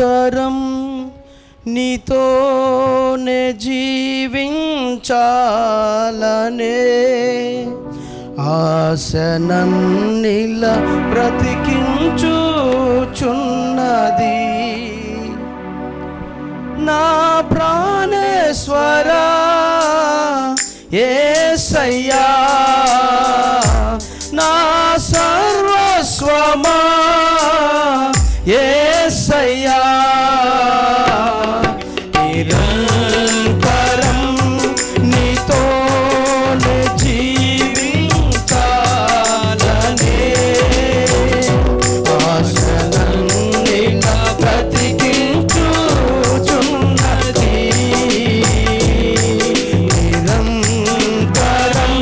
నిరంతరం నీతోనే జీవించాలనే ఆశనన్నిల బ్రతికించుచున్నది నా ప్రాణేశ్వరా యేసయ్యా నా సర్వస్వమా యేసయ్యా నిరంతరం నీతోనే జీవించాలనే ఆశలన్నీ బ్రతికించుచున్నది నిరంతరం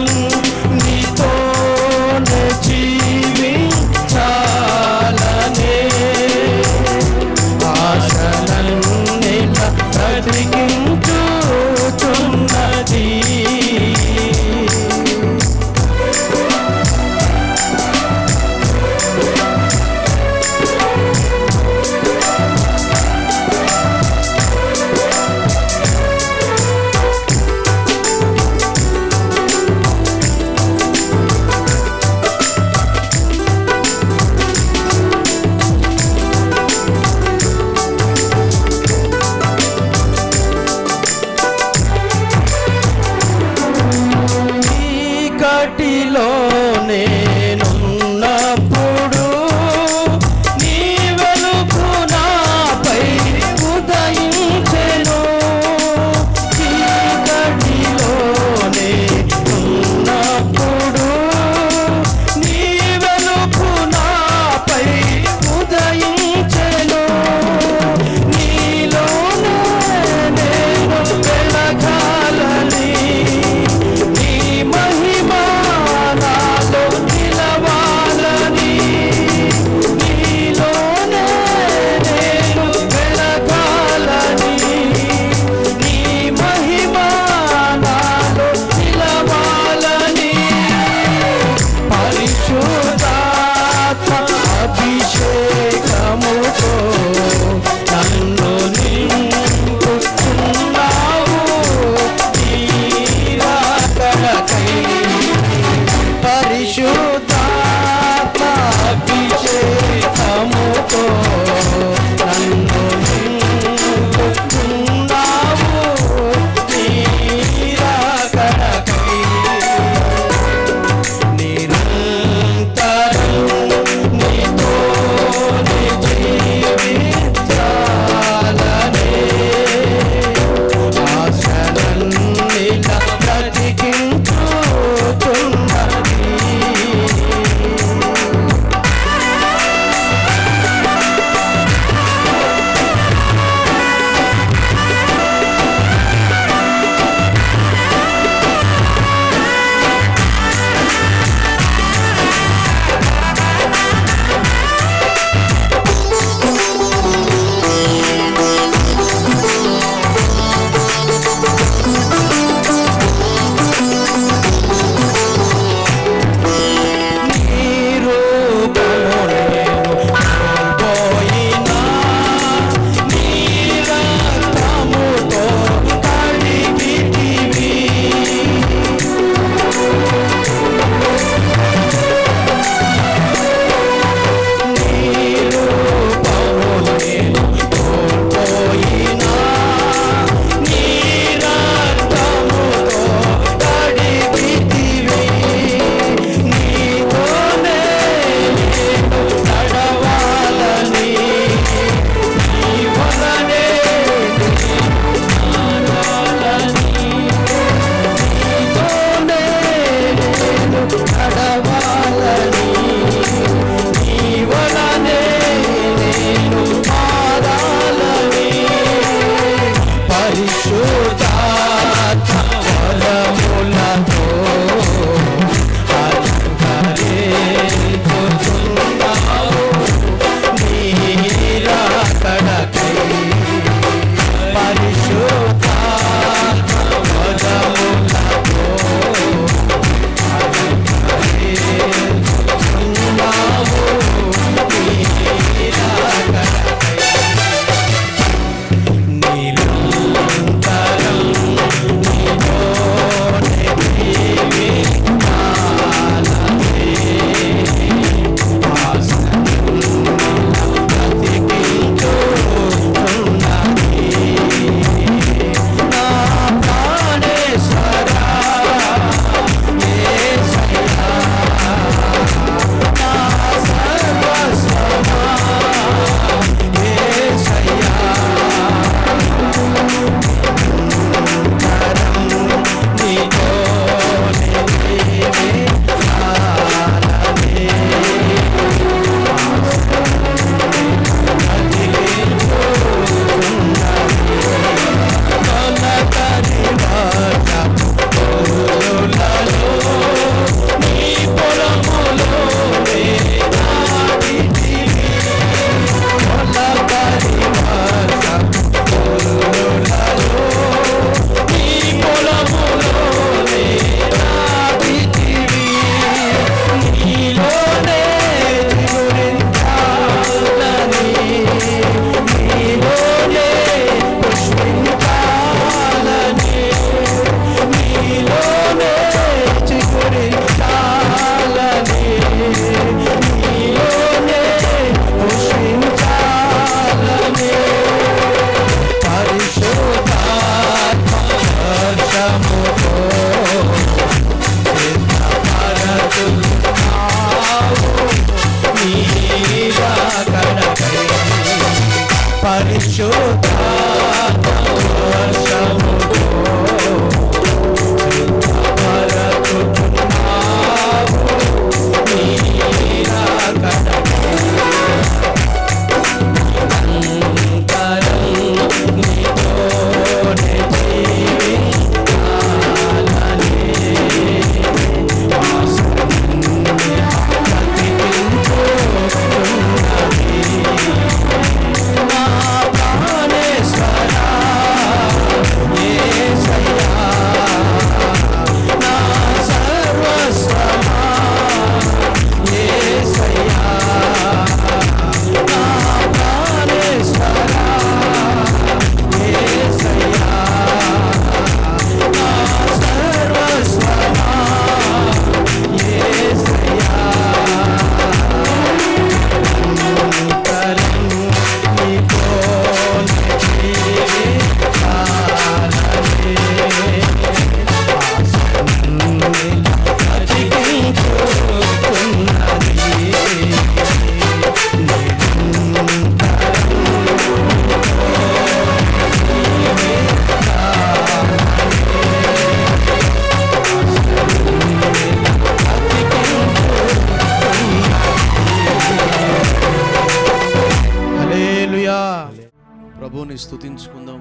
స్తుతించుకుందాం.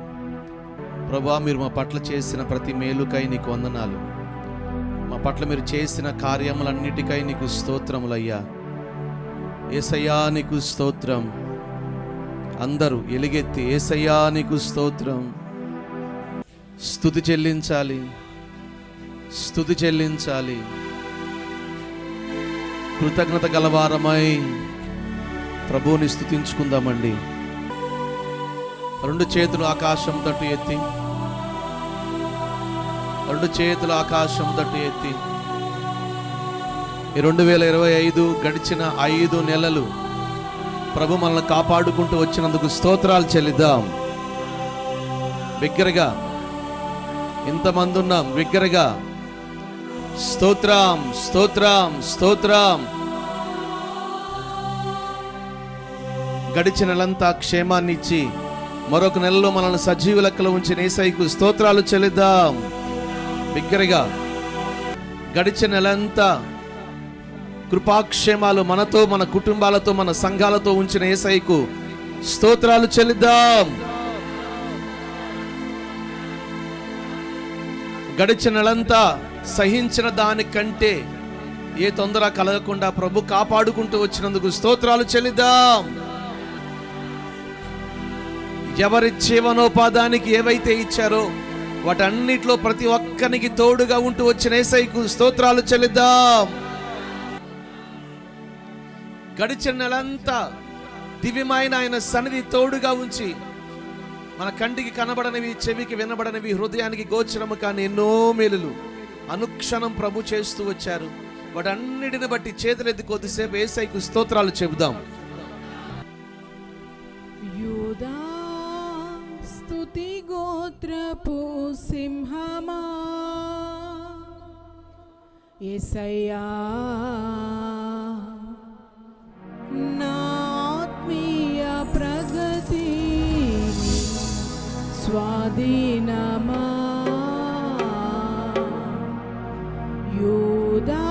ప్రభువా, మీరు మా పట్ల చేసిన ప్రతి మేలుకై నీకు వందనాలు. మా పట్ల మీరు చేసిన కార్యములన్నిటికై నీకు స్తోత్రములయ్యా. యేసయ్యా నీకు స్తోత్రం. అందరూ ఎలుగెత్తి యేసయ్యా నీకు స్తోత్రం. స్తుతి చెల్లించాలి, స్తుతి చెల్లించాలి. కృతజ్ఞత గలవారమై ప్రభువుని స్తుతించుకుందామండి. రెండు చేతులు ఆకాశం తట్టు ఎత్తి, రెండు చేతులు ఆకాశం తట్టు ఎత్తి, ఈ 2025 గడిచిన 5 నెలలు ప్రభు మనల్ని కాపాడుకుంటూ వచ్చినందుకు స్తోత్రాలు చెల్లిద్దాం. బిగ్గరగా, ఇంతమంది ఉన్నాం, బిగ్గరగా స్తోత్రం, స్తోత్రం, స్తోత్రం. గడిచిన నెలంతా క్షేమాన్ని ఇచ్చి మరొక నెలలో మనల్ని సజీవ లెక్కలో ఉంచిన యేసయ్యకు స్తోత్రాలు చెల్లిద్దాం. బిగ్గరగా, గడిచిన నెలంతా కృపాక్షేమాలు మనతో, మన కుటుంబాలతో, మన సంఘాలతో ఉంచిన యేసయ్యకు స్తోత్రాలు చెల్లిద్దాం. గడిచిన నెలంతా సహించిన దానికంటే ఏ తొందర కలగకుండా ప్రభు కాపాడుకుంటూ వచ్చినందుకు స్తోత్రాలు చెల్లిద్దాం. ఎవరి జీవనోపాధానికి ఏవైతే ఇచ్చారో వాటన్నిటిలో ప్రతి ఒక్కరికి తోడుగా ఉంటూ వచ్చిన యేసయ్యకు స్తోత్రాలు చెల్లిద్దాం. గడిచిన నెలంతా దివ్యమైన ఆయన సన్నిధి తోడుగా ఉంచి మన కంటికి కనబడనివి, చెవికి వినబడనివి, హృదయానికి గోచరము కాని ఎన్నో మేలులు అనుక్షణం ప్రభు చేస్తూ వచ్చారు. వాటన్నిటిని బట్టి చేతులెత్తి కొద్దిసేపు యేసయ్యకు స్తోత్రాలు చెబుదాం. యూదా స్తుతి గోత్రపు సింహమా, యేసయ్యా నా ఆత్మీయ ప్రగతి స్వాధీనమా. యూదా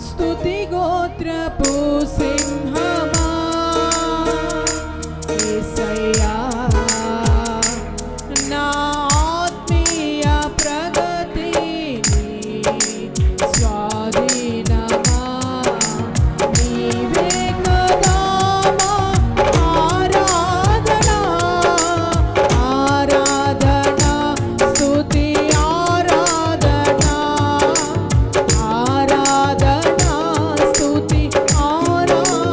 స్తుతి గోత్రపు సింహమా, యేసయ్యా నా ఆత్మీయ ప్రగతి స్వాధీనమా. నీవే కదా మా ఆరాధన, ఆరాధన, స్తుతి ఆరాధన, ఆరాధన, స్తుతి ఆరాధన.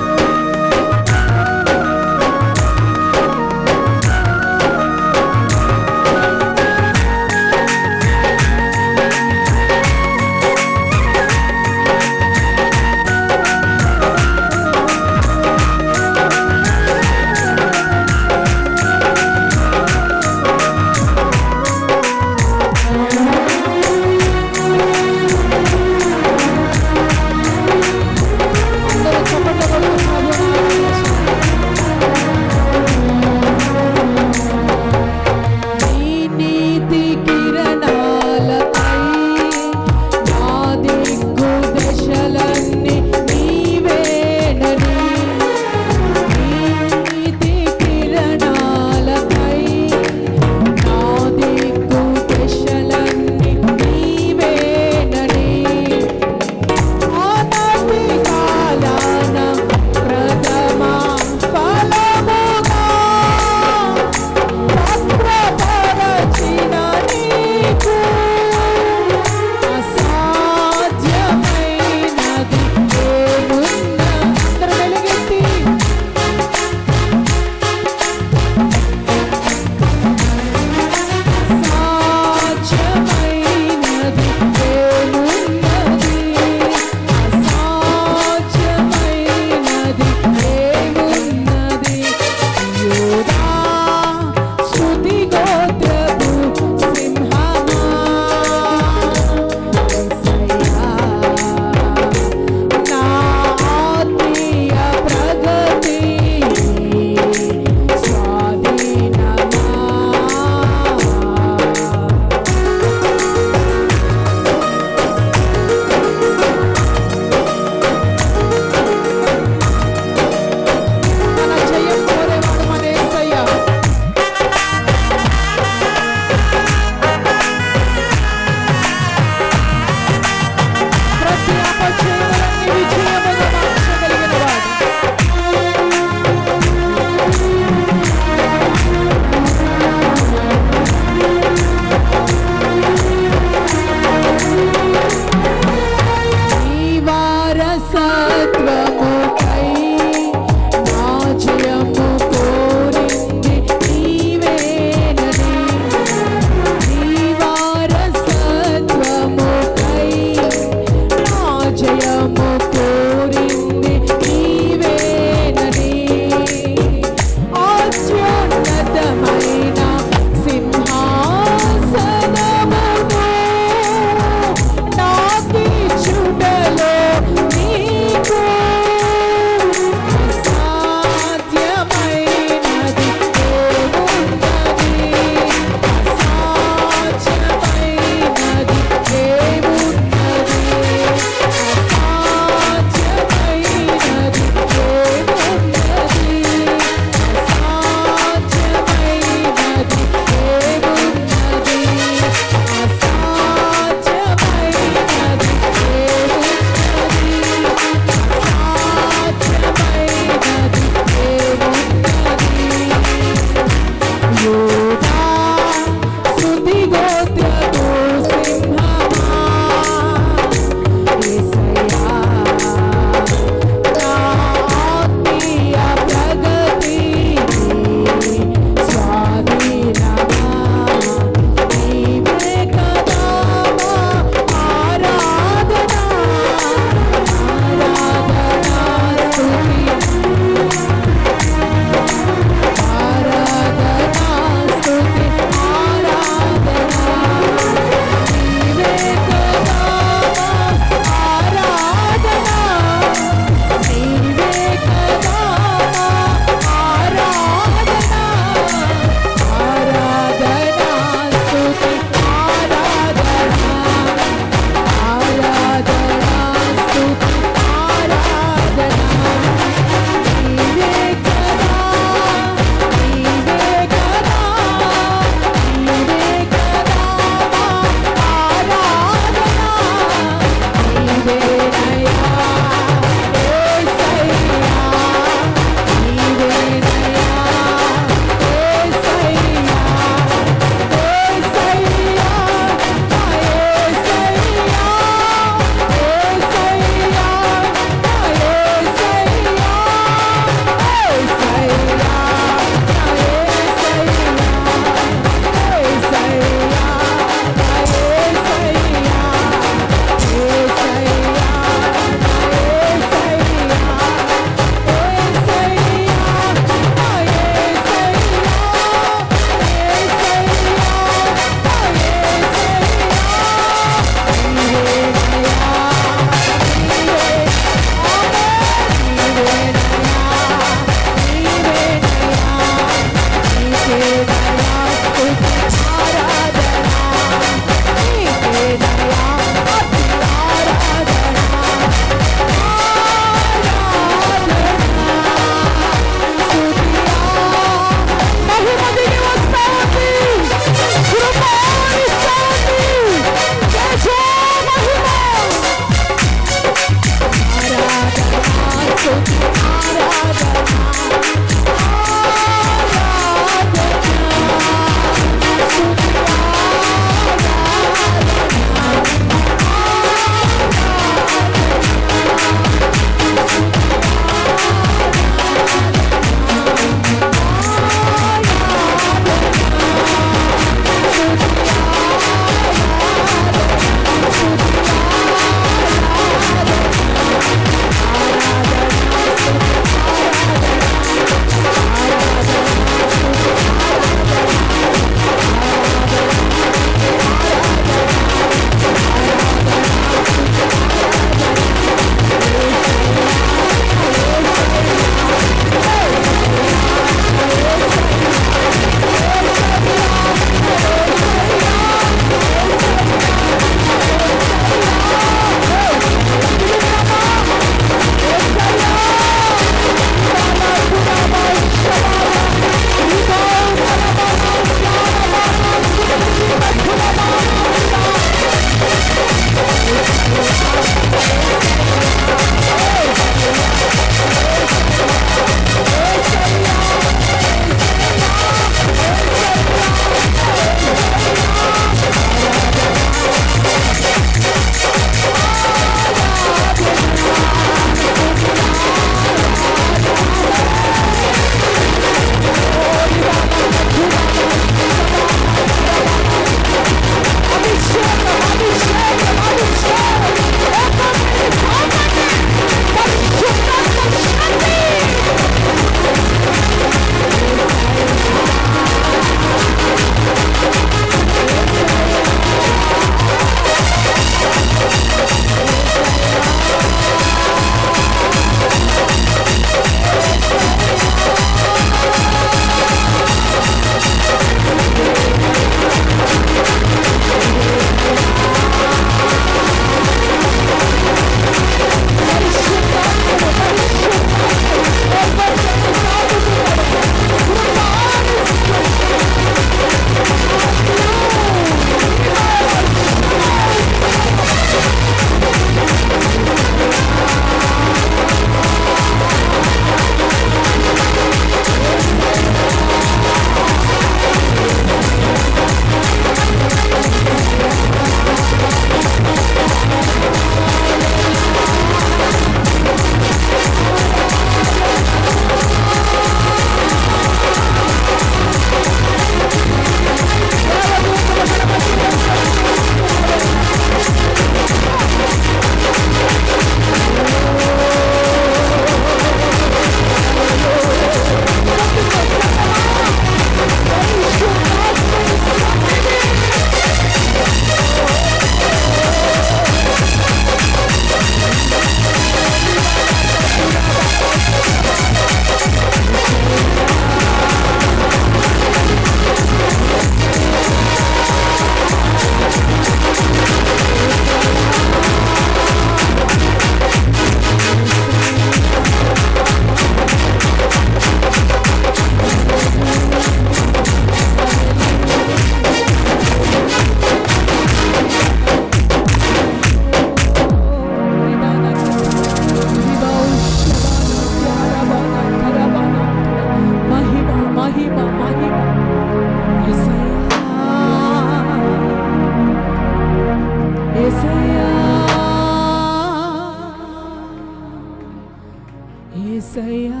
యేసయ్యా.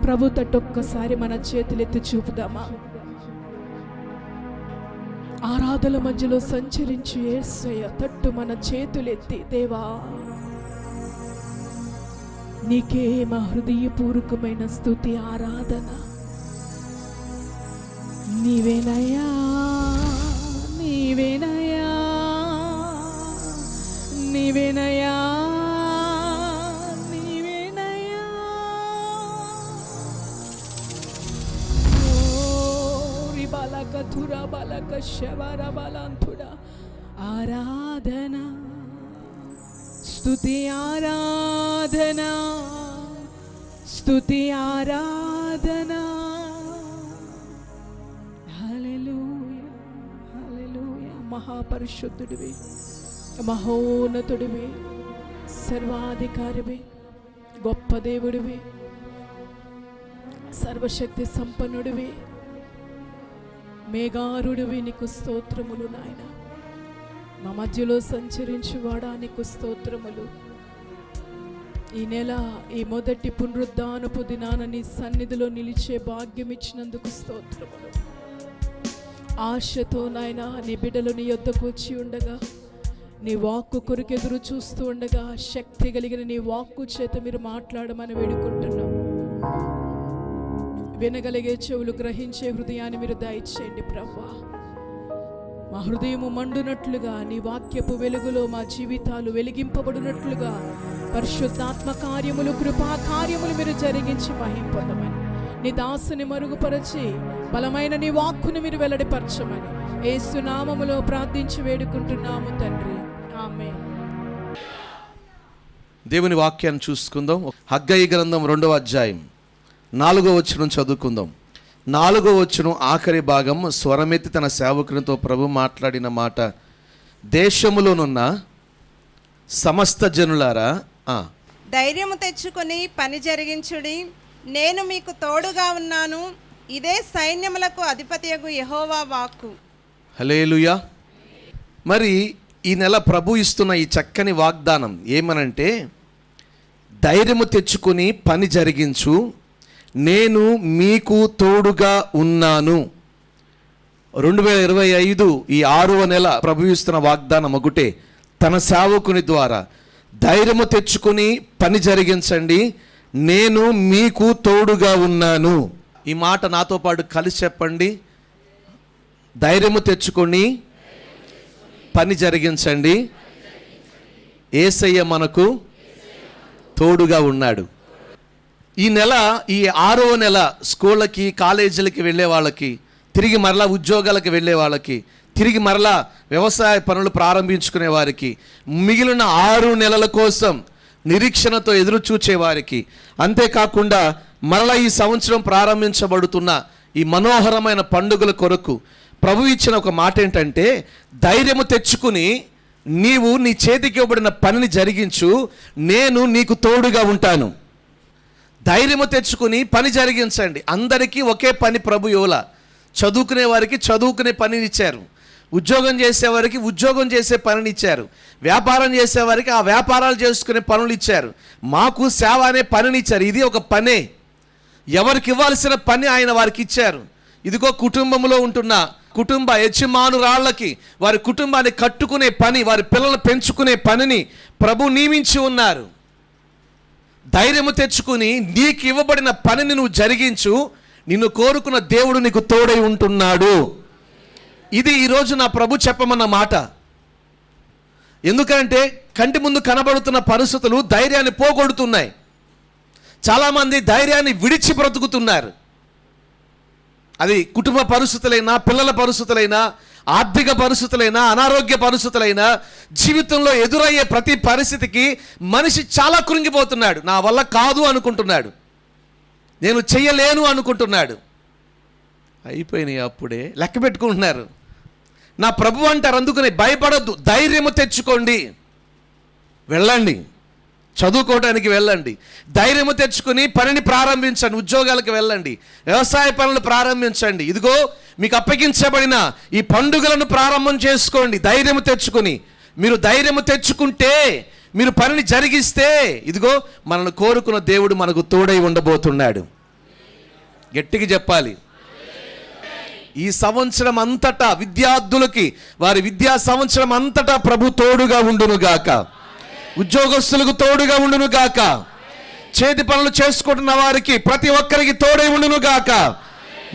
ప్రభు తట్టు ఒక్కసారి మన చేతులెత్తి చూపుదామా? ఆరాధన మధ్యలో సంచరించు యేసయ్య తట్టు మన చేతులెత్తి, దేవా నీకే మా హృదయపూర్వకమైన స్తుతి ఆరాధన. నీవేనయ్యా, నీవేనయ్యా, నీవేనయ్యా, నీవేనయ్యా. ఓరి బాలక తురా బాలక శవర బాలంతుడా. ఆరాధన, స్తుతి ఆరాధన, స్తుతి ఆరాధన. హల్లెలూయా, హల్లెలూయా. మహాపరిశుద్ధుడివి, మహోన్నతుడివి, సర్వాధికారివి, గొప్ప దేవుడివి, సర్వశక్తి సంపన్నుడివి, మేఘారుడివి. నీకు స్తోత్రములు నాయన. మా మధ్యలో సంచరించువాడా నీకు స్తోత్రములు. ఈ నెల ఈ మొదటి పునరుద్ధానపు దినాన నీ సన్నిధిలో నిలిచే భాగ్యం ఇచ్చినందుకు స్తోత్రములు. ఆశతో నాయన నీ బిడ్డలు నీ యొద్దకు వచ్చి ఉండగా, నీ వాక్కు కొరికెదురు చూస్తూ ఉండగా, శక్తి కలిగిన నీ వాక్కు చేత మీరు మాట్లాడమని వేడుకుంటున్నాం. వినగలిగే చెవులు, గ్రహించే హృదయాన్ని మీరు దయచేయండి ప్రభువా. మా హృదయము మండునట్లుగా, నీ వాక్యపు వెలుగులో మా జీవితాలు వెలిగింపబడినట్లుగా పరిశుద్ధాత్మ కార్యములు, కృపా కార్యములు మీరు జరిగించి మహిమ పొందమని, నీ దాసుని మరుగుపరచి బలమైన నీ వాక్కును మీరు వెల్లడిపరచమని యేసు నామములో ప్రార్థించి వేడుకుంటున్నాము తండ్రి, ఆమేన్. దేవుని వాక్యాన్ని చూసుకుందాం. హగ్గయి గ్రంథం 2వ అధ్యాయం 4వ వచనం చదువుకుందాం. 4వ వచనం ఆఖరి భాగం. స్వరమెత్తి తన సేవకునితో ప్రభు మాట్లాడిన మాట: దేశములోనున్న సమస్త జనులారా, ధైర్యము తెచ్చుకొని పని జరిగించుడి, నేను మీకు తోడుగా ఉన్నాను. ఇదే సైన్యములకు అధిపతియగు యెహోవా వాక్కు. హల్లెలూయా. మరి ఈ నెల ప్రభు ఇస్తున్న ఈ చక్కని వాగ్దానం ఏమనంటే, ధైర్యము తెచ్చుకొని పని జరిగించు, నేను మీకు తోడుగా ఉన్నాను. 2025 ఈ 6వ నెల ప్రభు ఇస్తున్న వాగ్దానం ఒకటే, తన సేవకుని ద్వారా ధైర్యము తెచ్చుకొని పని జరిగించండి, నేను మీకు తోడుగా ఉన్నాను. ఈ మాట నాతో పాటు కలిసి చెప్పండి. ధైర్యము తెచ్చుకొని పని జరిగించండి, యేసయ్య మనకు తోడుగా ఉన్నాడు. ఈ నెల, ఈ 6వ నెల స్కూళ్ళకి, కాలేజీలకి వెళ్ళే వాళ్ళకి, తిరిగి మరలా ఉద్యోగాలకు వెళ్ళే వాళ్ళకి, తిరిగి మరలా వ్యవసాయ పనులు ప్రారంభించుకునే వారికి, మిగిలిన 6 నెలల కోసం నిరీక్షణతో ఎదురు చూచే వారికి, అంతేకాకుండా మరలా ఈ సంవత్సరం ప్రారంభించబడుతున్న ఈ మనోహరమైన పండుగల కొరకు ప్రభు ఇచ్చిన ఒక మాట ఏంటంటే, ధైర్యము తెచ్చుకుని నీవు నీ చేతికి ఇవ్వబడిన పనిని జరిగించు, నేను నీకు తోడుగా ఉంటాను. ధైర్యము తెచ్చుకుని పని జరిగించండి. అందరికీ ఒకే పని ప్రభు ఇవ్వలా. చదువుకునే వారికి చదువుకునే పనిని ఇచ్చారు, ఉద్యోగం చేసేవారికి ఉద్యోగం చేసే పనిని ఇచ్చారు, వ్యాపారం చేసేవారికి ఆ వ్యాపారాలు చేసుకునే పనులు ఇచ్చారు. మాకు సేవ అనే పనిని ఇచ్చారు. ఇది ఒక పనే. ఎవరికి ఇవ్వాల్సిన పని ఆయన వారికి ఇచ్చారు. ఇదిగో కుటుంబంలో ఉంటున్న కుటుంబ యజమానురాళ్ళకి వారి కుటుంబాన్ని కట్టుకునే పని, వారి పిల్లలను పెంచుకునే పనిని ప్రభు నియమించి ఉన్నారు. ధైర్యము తెచ్చుకుని నీకు ఇవ్వబడిన పనిని నువ్వు జరిగించు, నిన్ను కోరుకున్న దేవుడు నీకు తోడై ఉంటున్నాడు. ఇది ఈరోజు నా ప్రభు చెప్పమన్న మాట. ఎందుకంటే కంటి ముందు కనబడుతున్న పరిస్థితులు ధైర్యాన్ని పోగొడుతున్నాయి. చాలామంది ధైర్యాన్ని విడిచి బ్రతుకుతున్నారు. అది కుటుంబ పరిస్థితులైనా, పిల్లల పరిస్థితులైనా, ఆర్థిక పరిస్థితులైనా, అనారోగ్య పరిస్థితులైనా, జీవితంలో ఎదురయ్యే ప్రతి పరిస్థితికి మనిషి చాలా కృంగిపోతున్నాడు. నా వల్ల కాదు అనుకుంటున్నాడు, నేను చెయ్యలేను అనుకుంటున్నాడు. అయిపోయినాయి అప్పుడే లెక్క పెట్టుకుంటున్నారు. నా ప్రభు అంటారు, అందుకని భయపడొద్దు, ధైర్యము తెచ్చుకోండి, వెళ్ళండి, చదువుకోవడానికి వెళ్ళండి, ధైర్యము తెచ్చుకొని పనిని ప్రారంభించండి, ఉద్యోగాలకు వెళ్ళండి, వ్యవసాయ పనులు ప్రారంభించండి. ఇదిగో మీకు అప్పగించబడిన ఈ పండుగలను ప్రారంభం చేసుకోండి ధైర్యము తెచ్చుకొని. మీరు ధైర్యము తెచ్చుకుంటే మీరు పనిని జరిగిస్తే ఇదిగో మనల్ని కోరుకున్న దేవుడు మనకు తోడై ఉండబోతున్నాడు. గట్టిగా చెప్పాలి. ఈ సంవత్సరం అంతటా విద్యార్థులకి వారి విద్యా సంవత్సరం అంతటా ప్రభు తోడుగా ఉండునుగాక. ఉద్యోగస్తులకు తోడుగా ఉండునుగాక. చేతి పనులు చేసుకుంటున్న వారికి ప్రతి ఒక్కరికి తోడై ఉండునుగాక.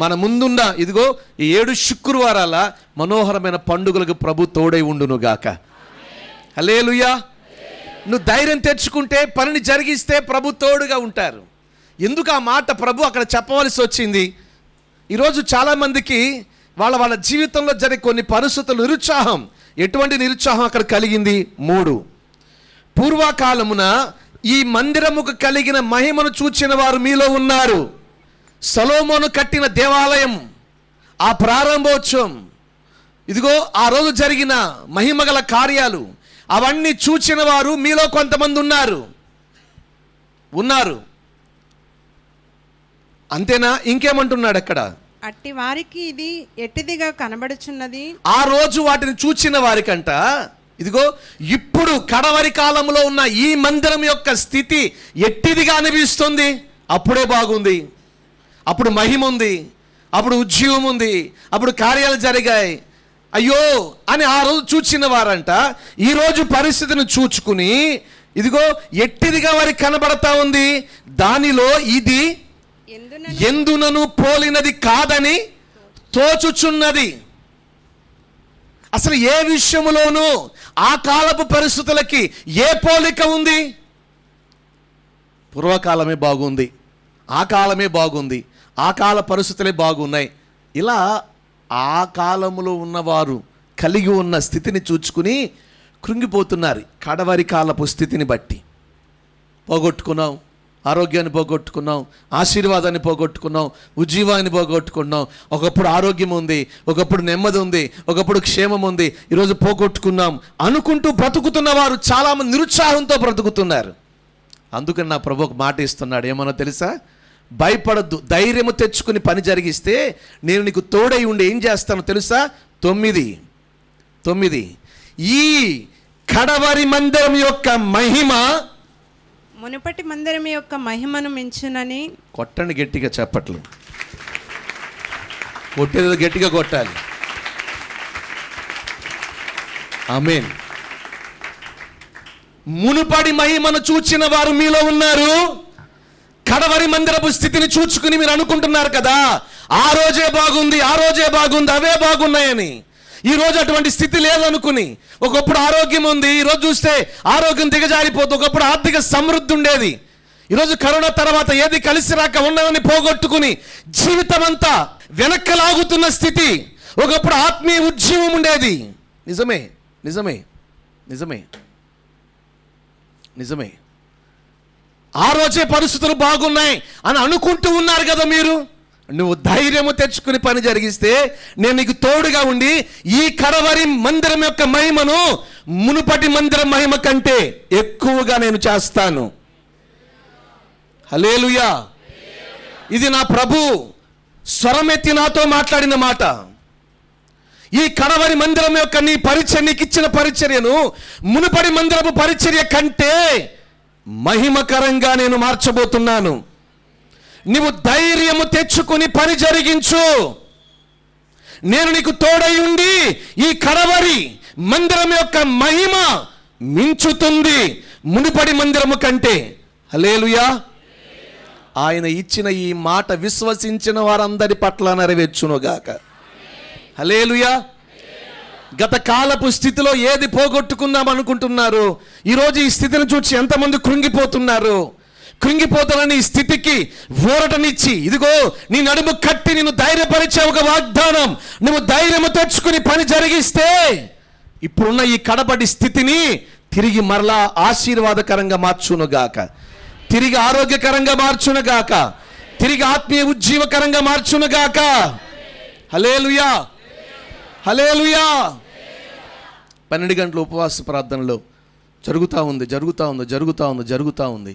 మన ముందున్న ఇదిగో ఈ 7 శుక్రవారాల మనోహరమైన పండుగలకు ప్రభు తోడై ఉండునుగాక. హల్లెలూయా. నువ్వు ధైర్యం తెచ్చుకుంటే పనిని జరిగిస్తే ప్రభు తోడుగా ఉంటారు. ఎందుకు ఆ మాట ప్రభు అక్కడ చెప్పవలసి వచ్చింది? ఈరోజు చాలామందికి వాళ్ళ జీవితంలో జరిగే కొన్ని పరిస్థితులు నిరుత్సాహం. ఎటువంటి నిరుత్సాహం అక్కడ కలిగింది? 3. పూర్వకాలమున ఈ మందిరముకు కలిగిన మహిమను చూచిన వారు మీలో ఉన్నారు. సొలొమోను కట్టిన దేవాలయం, ఆ ప్రారంభోత్సవం, ఇదిగో ఆ రోజు జరిగిన మహిమగల కార్యాలు అవన్నీ చూచిన వారు మీలో కొంతమంది ఉన్నారు. అంతేనా? ఇంకేమంటున్నాడు అక్కడ? అట్టి వారికి ఇది ఎట్టిదిగా కనబడుచున్నది. ఆ రోజు వాటిని చూచిన వారికంట ఇదిగో ఇప్పుడు కడవరి కాలంలో ఉన్న ఈ మందిరం యొక్క స్థితి ఎట్టిదిగా అనిపిస్తుంది. అప్పుడే బాగుంది, అప్పుడు మహిమ ఉంది, అప్పుడు ఉజ్జీవం ఉంది, అప్పుడు కార్యాలు జరిగాయి, అయ్యో అని ఆ రోజు చూచిన వారంట ఈరోజు పరిస్థితిని చూచుకుని ఇదిగో ఎట్టిదిగా వారికి కనబడతా ఉంది. దానిలో ఇది ఎందునను పోలినది కాదని తోచుచున్నది. అసలు ఏ విషయములోనూ ఆ కాలపు పరిస్థితులకి ఏ పోలిక ఉంది? పూర్వకాలమే బాగుంది, ఆ కాలమే బాగుంది, ఆ కాల పరిస్థితులే బాగున్నాయి. ఇలా ఆ కాలములో ఉన్నవారు కలిగి ఉన్న స్థితిని చూచుకుని కృంగిపోతున్నారు. కడవరి కాలపు స్థితిని బట్టి పోగొట్టుకున్నాం, ఆరోగ్యాన్ని పోగొట్టుకున్నాం, ఆశీర్వాదాన్ని పోగొట్టుకున్నాం, ఉజ్జీవాన్ని పోగొట్టుకున్నాం. ఒకప్పుడు ఆరోగ్యం ఉంది, ఒకప్పుడు నెమ్మది ఉంది, ఒకప్పుడు క్షేమం ఉంది, ఈరోజు పోగొట్టుకున్నాం అనుకుంటూ బ్రతుకుతున్న వారు చాలామంది నిరుత్సాహంతో బ్రతుకుతున్నారు. అందుకని నా ప్రభు ఒక మాట ఇస్తున్నాడు. ఏమన్నా తెలుసా? భయపడద్దు, ధైర్యము తెచ్చుకుని పని జరిగిస్తే నేను నీకు తోడై ఉండి ఏం చేస్తాను తెలుసా? 9 ఈ కడవరి మందిరం యొక్క మహిమ మునుపటి మందిరం యొక్క మహిమను మించునని. కొట్టండి గట్టిగా చప్పట్లు. కొట్టేది గట్టిగా కొట్టాలి. ఆమేన్. మునుపటి మహిమను చూచిన వారు మీలో ఉన్నారు. కడవరి మందిరపు స్థితిని చూచుకుని మీరు అనుకుంటున్నారు కదా, ఆ రోజే బాగుంది, అవే బాగున్నాయని. ఈ రోజు అటువంటి స్థితి లేదనుకుని ఒకప్పుడు ఆరోగ్యం ఉంది, ఈరోజు చూస్తే ఆరోగ్యం దిగజారిపోతుంది. ఒకప్పుడు ఆర్థిక సమృద్ధి ఉండేది, ఈరోజు కరోనా తర్వాత ఏది కలిసి రాక ఉన్నదని పోగొట్టుకుని జీవితం అంతా వెనక్కలాగుతున్న స్థితి. ఒకప్పుడు ఆత్మీయ ఉజ్జీవం ఉండేది. నిజమే. ఆ రోజే పరిస్థితులు బాగున్నాయి అని అనుకుంటూ ఉన్నారు కదా మీరు. నువ్వు ధైర్యము తెచ్చుకుని పని జరిగిస్తే నేను నీకు తోడుగా ఉండి ఈ కడవరి మందిరం యొక్క మహిమను మునుపటి మందిరం మహిమ కంటే ఎక్కువగా నేను చేస్తాను. హల్లెలూయా. ఇది నా ప్రభు స్వరమెత్తి నాతో మాట్లాడిన మాట. ఈ కడవరి మందిరం యొక్క నీ పరిచర్య, నీకు ఇచ్చిన పరిచర్యను మునుపటి మందిరపు పరిచర్య కంటే మహిమకరంగా నేను మార్చబోతున్నాను. నీవు ధైర్యము తెచ్చుకుని పని జరిగించు. నేను నీకు తోడై ఉండి ఈ కడవరి మందిరం యొక్క మహిమ మించుతుంది మునుపటి మందిరము కంటే. హల్లెలూయా. ఆయన ఇచ్చిన ఈ మాట విశ్వసించిన వారందరి పట్ల నెరవేర్చునుగాక. హల్లెలూయా. గత కాలపు స్థితిలో ఏది పోగొట్టుకుందాం అనుకుంటున్నారు, ఈరోజు ఈ స్థితిని చూసి ఎంతమంది కృంగిపోతానని ఈ స్థితికి ఊరటనిచ్చి ఇదిగో నీ నడుము కట్టి నిన్ను ధైర్యపరిచే ఒక వాగ్దానం. నువ్వు ధైర్యము తెచ్చుకుని పని జరిగిస్తే ఇప్పుడున్న ఈ కడపడి స్థితిని తిరిగి మరలా ఆశీర్వాదకరంగా మార్చునుగాక, తిరిగి ఆరోగ్యకరంగా మార్చునుగాక, తిరిగి ఆత్మీయ ఉజ్జీవకరంగా మార్చునుగాక. హల్లెలూయా. 12 గంటల ఉపవాస ప్రార్థనలో జరుగుతూ ఉంది.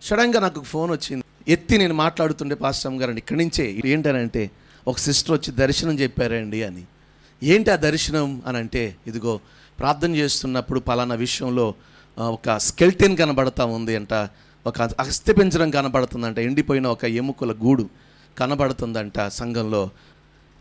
సడన్గా నాకు ఫోన్ వచ్చింది. ఎత్తి నేను మాట్లాడుతుండే పాస్టర్ గారండి ఇక్కడి నుంచే, ఏంటనంటే ఒక సిస్టర్ వచ్చి దర్శనం చెప్పారండి అని. ఏంటి ఆ దర్శనం అని అంటే, ఇదిగో ప్రార్థన చేస్తున్నప్పుడు పలానా విషయంలో ఒక స్కెల్టెన్ కనబడతా ఉంది అంట, ఒక అస్థిపించడం కనబడుతుందంట, ఎండిపోయిన ఒక ఎముకల గూడు కనబడుతుందంట సంఘంలో.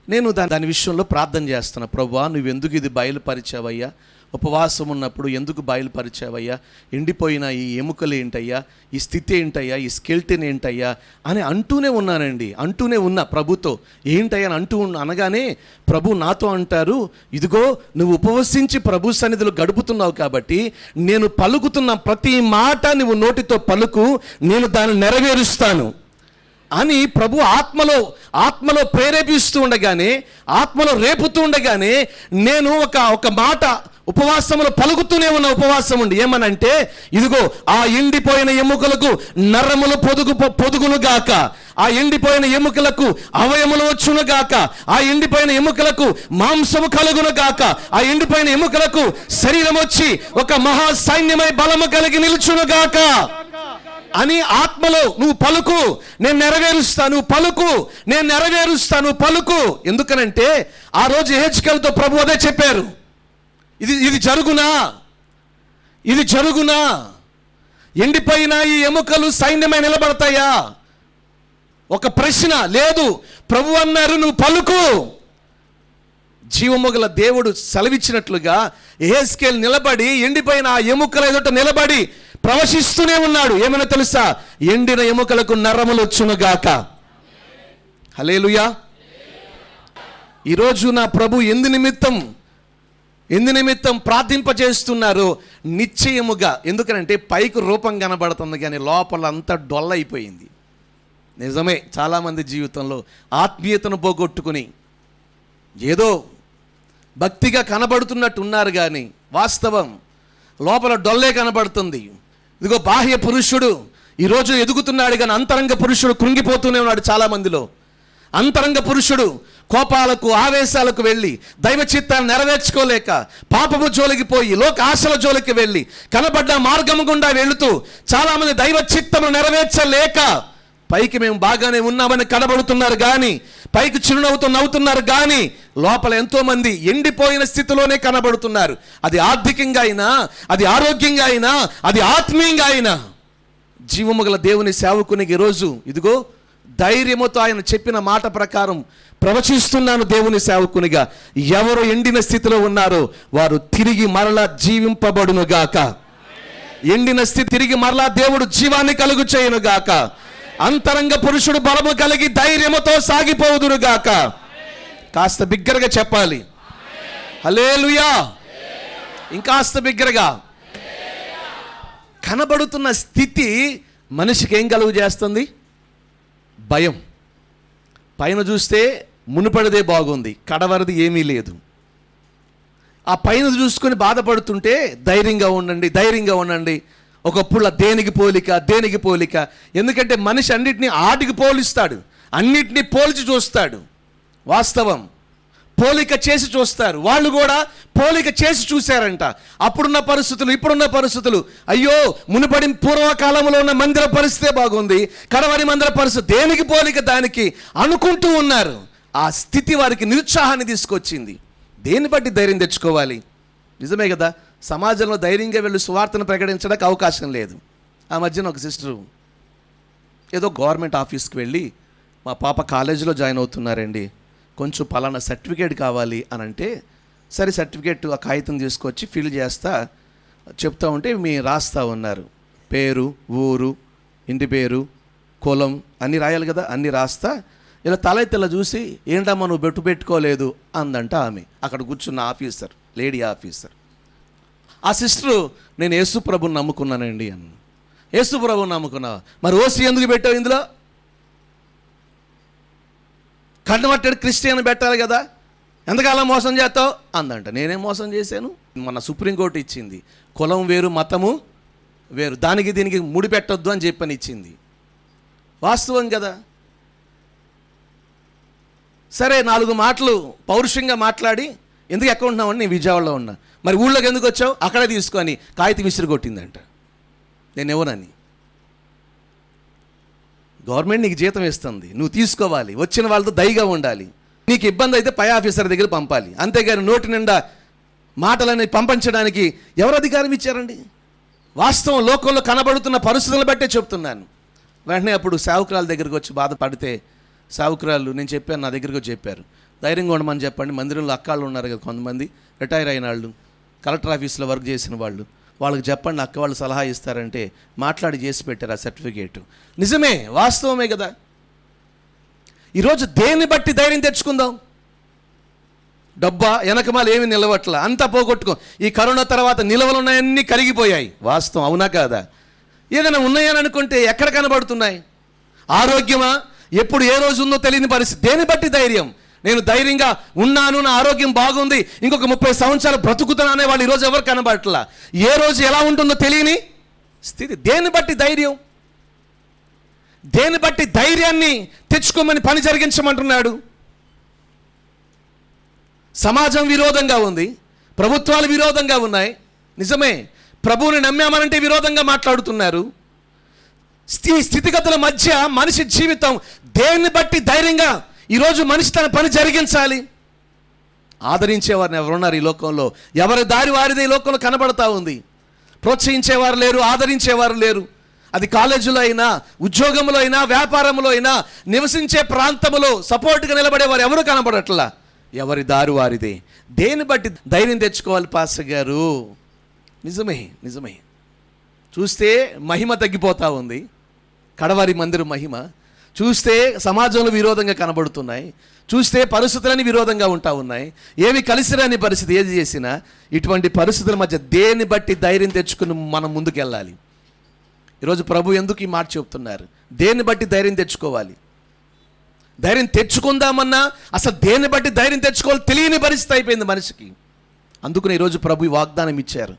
నేను దాని విషయంలో ప్రార్థన చేస్తున్నా, ప్రభువా నువ్వు ఎందుకు ఇది బయలుపరిచావయ్యా, ఉపవాసం ఉన్నప్పుడు ఎందుకు బయలుపరిచావయ్యా, ఎండిపోయిన ఈ ఎముకలు ఏంటయ్యా, ఈ స్థితి ఏంటయ్యా, ఈ స్కెల్టెన్ ఏంటయ్యా అని అంటూనే ఉన్నా ప్రభుతో. ఏంటయ్యా అని అనగానే ప్రభు నాతో అంటారు, ఇదిగో నువ్వు ఉపవసించి ప్రభు సన్నిధిలో గడుపుతున్నావు కాబట్టి నేను పలుకుతున్న ప్రతి మాట నువ్వు నోటితో పలుకు, నేను దాన్ని నెరవేరుస్తాను అని ప్రభు ఆత్మలో ప్రేరేపిస్తూ ఉండగానే, ఆత్మలో రేపుతూ ఉండగానే నేను ఒక మాట ఉపవాసంలో పలుకుతూనే ఉన్న, ఉపవాసం ఉండి ఏమనంటే, ఇదిగో ఆ ఎండిపోయిన ఎముకలకు నరములు పొదుగును గాక, ఆ ఎండిపోయిన ఎముకలకు అవయములు వచ్చును గాక, ఆ ఎండిపోయిన ఎముకలకు మాంసము కలుగును గాక, ఆ ఎండిపోయిన ఎముకలకు శరీరం వచ్చి ఒక మహా సైన్యమై బలము కలిగి నిలుచును గాక అని ఆత్మలో నువ్వు పలుకు, నేను నెరవేరుస్తాను, పలుకు, నేను నెరవేరుస్తాను, పలుకు. ఎందుకనంటే ఆ రోజు యెహెజ్కేలుతో ప్రభు అదే చెప్పారు, ఇది జరుగునా, ఎండిపోయిన ఈ ఎముకలు సైన్యమై నిలబడతాయా? ఒక ప్రశ్న లేదు. ప్రభు అన్నారు నువ్వు పలుకు. జీవము గల దేవుడు సెలవిచ్చినట్లుగా యెహెజ్కేలు నిలబడి ఎండిపోయిన ఆ ఎముకల ఎదుట నిలబడి ప్రవశిస్తూనే ఉన్నాడు. ఏమైనా తెలుసా? ఎండిన ఎముకలకు నరములు వచ్చునుగాక. హల్లెలూయా. ఈరోజు నా ప్రభు ఎందు నిమిత్తం ప్రార్థింపజేస్తున్నారు నిశ్చయముగా. ఎందుకనంటే పైకి రూపం కనబడుతుంది కానీ లోపల అంతా డొల్లైపోయింది. నిజమే, చాలామంది జీవితంలో ఆత్మీయతను పోగొట్టుకుని ఏదో భక్తిగా కనబడుతున్నట్టు ఉన్నారు కానీ వాస్తవం లోపల డొల్లే కనబడుతుంది. ఇదిగో బాహ్య పురుషుడు ఈరోజు ఎదుగుతున్నాడు కానీ అంతరంగ పురుషుడు కృంగిపోతూనే ఉన్నాడు. చాలామందిలో అంతరంగ పురుషుడు కోపాలకు ఆవేశాలకు వెళ్ళి దైవ చిత్తాన్ని నెరవేర్చుకోలేక పాపము జోలికి పోయి లోక ఆశల జోలికి వెళ్ళి కనబడ్డ మార్గము గుండా వెళుతూ చాలామంది దైవ చిత్తము నెరవేర్చలేక పైకి మేము బాగానే ఉన్నామని కనబడుతున్నారు కానీ, పైకి చిరునవ్వుతో నవ్వుతున్నారు కానీ లోపల ఎంతోమంది ఎండిపోయిన స్థితిలోనే కనబడుతున్నారు. అది ఆర్థికంగా అయినా, అది ఆరోగ్యంగా అయినా, అది ఆత్మీయంగా అయినా. జీవము గల దేవుని సేవకునికి ఈరోజు ఇదిగో ధైర్యముతో ఆయన చెప్పిన మాట ప్రకారం ప్రవచిస్తున్నాను దేవుని సేవకునిగా. ఎవరు ఎండిన స్థితిలో ఉన్నారో వారు తిరిగి మరలా జీవింపబడునుగాక. ఎండిన స్థితి తిరిగి మరలా దేవుడు జీవాన్ని కలుగు చేయునుగాక. అంతరంగ పురుషుడు బలము కలిగి ధైర్యముతో సాగిపోదురుగాక. కాస్త బిగ్గరగా చెప్పాలి హల్లెలూయా. ఇంకాస్త బిగ్గరగా. కనబడుతున్న స్థితి మనిషికి ఏం కలుగు చేస్తుంది? భయం. పైన చూస్తే మునుపడిదే బాగుంది, కడవరది ఏమీ లేదు. ఆ పైన చూసుకొని బాధపడుతుంటే ధైర్యంగా ఉండండి. ఒకప్పుడు దేనికి పోలిక. ఎందుకంటే మనిషి అన్నిటినీ ఆటికి పోలిస్తాడు, అన్నిటినీ పోల్చి చూస్తాడు. వాస్తవం పోలిక చేసి చూస్తారు. వాళ్ళు కూడా పోలిక చేసి చూశారంట. అప్పుడున్న పరిస్థితులు, ఇప్పుడున్న పరిస్థితులు, అయ్యో మునుపడి పూర్వకాలంలో ఉన్న మందిర పరిస్థితే బాగుంది, కడవరి మందిర పరిస్థితి, దేనికి పోలిక దానికి అనుకుంటూ ఉన్నారు. ఆ స్థితి వారికి నిరుత్సాహాన్ని తీసుకొచ్చింది. దేన్ని బట్టి ధైర్యం తెచ్చుకోవాలి? నిజమే కదా, సమాజంలో ధైర్యంగా వెళ్ళి సువార్తను ప్రకటించడానికి అవకాశం లేదు. ఆ మధ్యన ఒక సిస్టరు ఏదో గవర్నమెంట్ ఆఫీస్కి వెళ్ళి, మా పాప కాలేజీలో జాయిన్ అవుతున్నారండి, కొంచెం పలానా సర్టిఫికేట్ కావాలి అని అంటే, సరే సర్టిఫికేట్ ఆ కాగితం తీసుకొచ్చి ఫిల్ చేస్తా చెప్తా ఉంటే మీ రాస్తా ఉన్నారు. పేరు, ఊరు, ఇంటి పేరు, కులం అన్నీ రాయాలి కదా. అన్నీ రాస్తా ఇలా తల ఎత్తిలా చూసి, ఏంటమ్మా నువ్వు పెట్టుకోలేదు అందంట ఆమె. అక్కడ కూర్చున్న ఆఫీసర్, లేడీ ఆఫీసర్. ఆ సిస్టరు, నేను యేసు ప్రభుని నమ్ముకున్నానండి అన్న. యేసు ప్రభుని నమ్ముకున్నావా? మరి ఓసి ఎందుకు పెట్టావు ఇందులో? కన్వర్టెడ్ క్రిస్టియన్ పెట్టాలి కదా, ఎంతకాలం మోసం చేస్తావు అందంట. నేనేం మోసం చేశాను? మన సుప్రీంకోర్టు ఇచ్చింది, కులం వేరు మతము వేరు, దానికి దీనికి ముడి పెట్టొద్దు అని చెప్పని ఇచ్చింది. వాస్తవం కదా. సరే 4 మాటలు పౌరుషంగా మాట్లాడి, ఎందుకు ఎక్కడ ఉంటున్నామని నేను విజయవాడలో ఉన్నా, మరి ఊళ్ళోకి ఎందుకు వచ్చావు? అక్కడే తీసుకొని కాగితం విసిరి కొట్టిందంట. నేను ఎవరని? గవర్నమెంట్ నీకు జీతం ఇస్తుంది, నువ్వు తీసుకోవాలి, వచ్చిన వాళ్ళతో దయగా ఉండాలి. నీకు ఇబ్బంది అయితే పై ఆఫీసర్ దగ్గర పంపాలి, అంతేగాని నోటి నిండా మాటలని పంపించడానికి ఎవరు అధికారం ఇచ్చారండి? వాస్తవం లోకంలో కనబడుతున్న పరిస్థితులను బట్టే చెప్తున్నాను. వెంటనే అప్పుడు సేవకురాల దగ్గరికి వచ్చి బాధపడితే సేవకురాలు నేను చెప్పాను, నా దగ్గరికి వచ్చి చెప్పారు, ధైర్యంగా ఉండమని చెప్పండి. మందిరంలో అక్కాళ్ళు ఉన్నారు కదా కొంతమంది, రిటైర్ అయిన వాళ్ళు, కలెక్టర్ ఆఫీస్లో వర్క్ చేసిన వాళ్ళు, వాళ్ళకి చెప్పండి, అక్క వాళ్ళు సలహా ఇస్తారంటే మాట్లాడి చేసి పెట్టారు ఆ సర్టిఫికేటు. నిజమే, వాస్తవమే కదా. ఈరోజు దేన్ని బట్టి ధైర్యం తెచ్చుకుందాం? డబ్బా వెనకమాలు ఏమి నిలవట్లా, అంతా పోగొట్టుకో. ఈ కరోనా తర్వాత నిలవలు ఉన్నాయన్నీ కరిగిపోయాయి. వాస్తవం, అవునా కాదా? ఏదైనా ఉన్నాయని అనుకుంటే ఎక్కడ కనబడుతున్నాయి? ఆరోగ్యమా? ఎప్పుడు ఏ రోజు ఉందో తెలియని పరిస్థితి. దేన్ని బట్టి ధైర్యం? నేను ధైర్యంగా ఉన్నాను, నా ఆరోగ్యం బాగుంది, ఇంకొక 30 సంవత్సరాలు బ్రతుకుతాను అనే వాళ్ళు ఈరోజు ఎవరు కనబడట్లా. ఏ రోజు ఎలా ఉంటుందో తెలియని స్థితి. దేన్ని బట్టి ధైర్యం? దేన్ని బట్టి ధైర్యాన్ని తెచ్చుకోమని పని జరిగించమంటున్నాడు? సమాజం విరోధంగా ఉంది, ప్రభుత్వాలు విరోధంగా ఉన్నాయి. నిజమే, ప్రభువుని నమ్మామనంటే విరోధంగా మాట్లాడుతున్నారు. స్థితిగతుల మధ్య మనిషి జీవితం దేన్ని బట్టి ధైర్యంగా ఈరోజు మనిషి తన పని జరిగించాలి? ఆదరించేవారిని ఎవరున్నారు ఈ లోకంలో? ఎవరి దారి వారిదే ఈ లోకంలో కనబడతా ఉంది. ప్రోత్సహించేవారు లేరు, ఆదరించేవారు లేరు. అది కాలేజీలో అయినా, ఉద్యోగంలో అయినా, వ్యాపారంలో అయినా, నివసించే ప్రాంతంలో సపోర్ట్గా నిలబడేవారు ఎవరు కనబడట్లా. ఎవరి దారి వారిదే. దేన్ని బట్టి ధైర్యం తెచ్చుకోవాలి పాస్టర్ గారు? నిజమే, నిజమే. చూస్తే మహిమ తగ్గిపోతూ ఉంది, కడవారి మందిరం మహిమ. చూస్తే సమాజంలో విరోధంగా కనబడుతున్నాయి, చూస్తే పరిస్థితులని విరోధంగా ఉంటా ఉన్నాయి. ఏమి కలిసిరాని పరిస్థితి ఏది చేసినా. ఇటువంటి పరిస్థితుల మధ్య దేన్ని బట్టి ధైర్యం తెచ్చుకుని మనం ముందుకెళ్ళాలి. ఈరోజు ప్రభు ఎందుకు ఈ మాట చెప్తున్నారు? దేన్ని బట్టి ధైర్యం తెచ్చుకోవాలి? ధైర్యం తెచ్చుకుందామన్నా అసలు దేన్ని బట్టి ధైర్యం తెచ్చుకోవాలి తెలియని పరిస్థితి అయిపోయింది మనిషికి. అందుకని ఈరోజు ప్రభు ఈ వాగ్దానం ఇచ్చారు.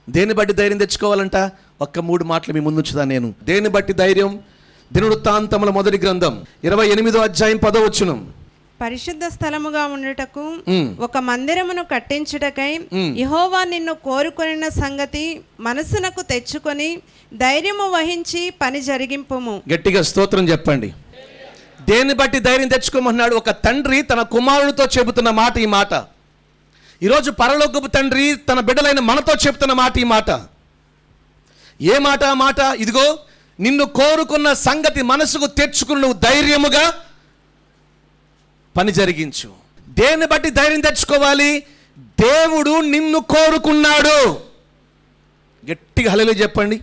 దేన్ని బట్టి ధైర్యం తెచ్చుకోవాలంట? ఒక్క 3 మాటలు మీ ముందుంచుదా నేను. దేన్ని బట్టి ధైర్యం? దినవృత్తాంతముల మొదటి గ్రంథం 28వ అధ్యాయం 10వ వచనం. పరిశుద్ధ స్థలముగా ఉండుటకు ఒక మందిరమును కట్టించుటకై యెహోవా నిన్ను కోరుకొనిన సంగతి మనసునకు తెచ్చుకొని ధైర్యము వహించి పని జరిగింపుము. గట్టిగా స్తోత్రం చెప్పండి. దేన్ని బట్టి ధైర్యం తెచ్చుకోమన్నాడు? ఒక తండ్రి తన కుమారుడితో చెబుతున్న మాట ఈ మాట. ఈరోజు పరలోకపు తండ్రి తన బిడ్డలైన మనతో చెప్తున్న మాట ఈ మాట. ఏ మాట? ఆ మాట ఇదిగో, నిన్ను కోరుకున్న సంగతి మనసుకు తెచ్చుకుని నువ్వు ధైర్యముగా పని జరిగించు. దేన్ని బట్టి ధైర్యం తెచ్చుకోవాలి? దేవుడు నిన్ను కోరుకున్నాడు. గట్టిగా హల్లెలూయా చెప్పండి.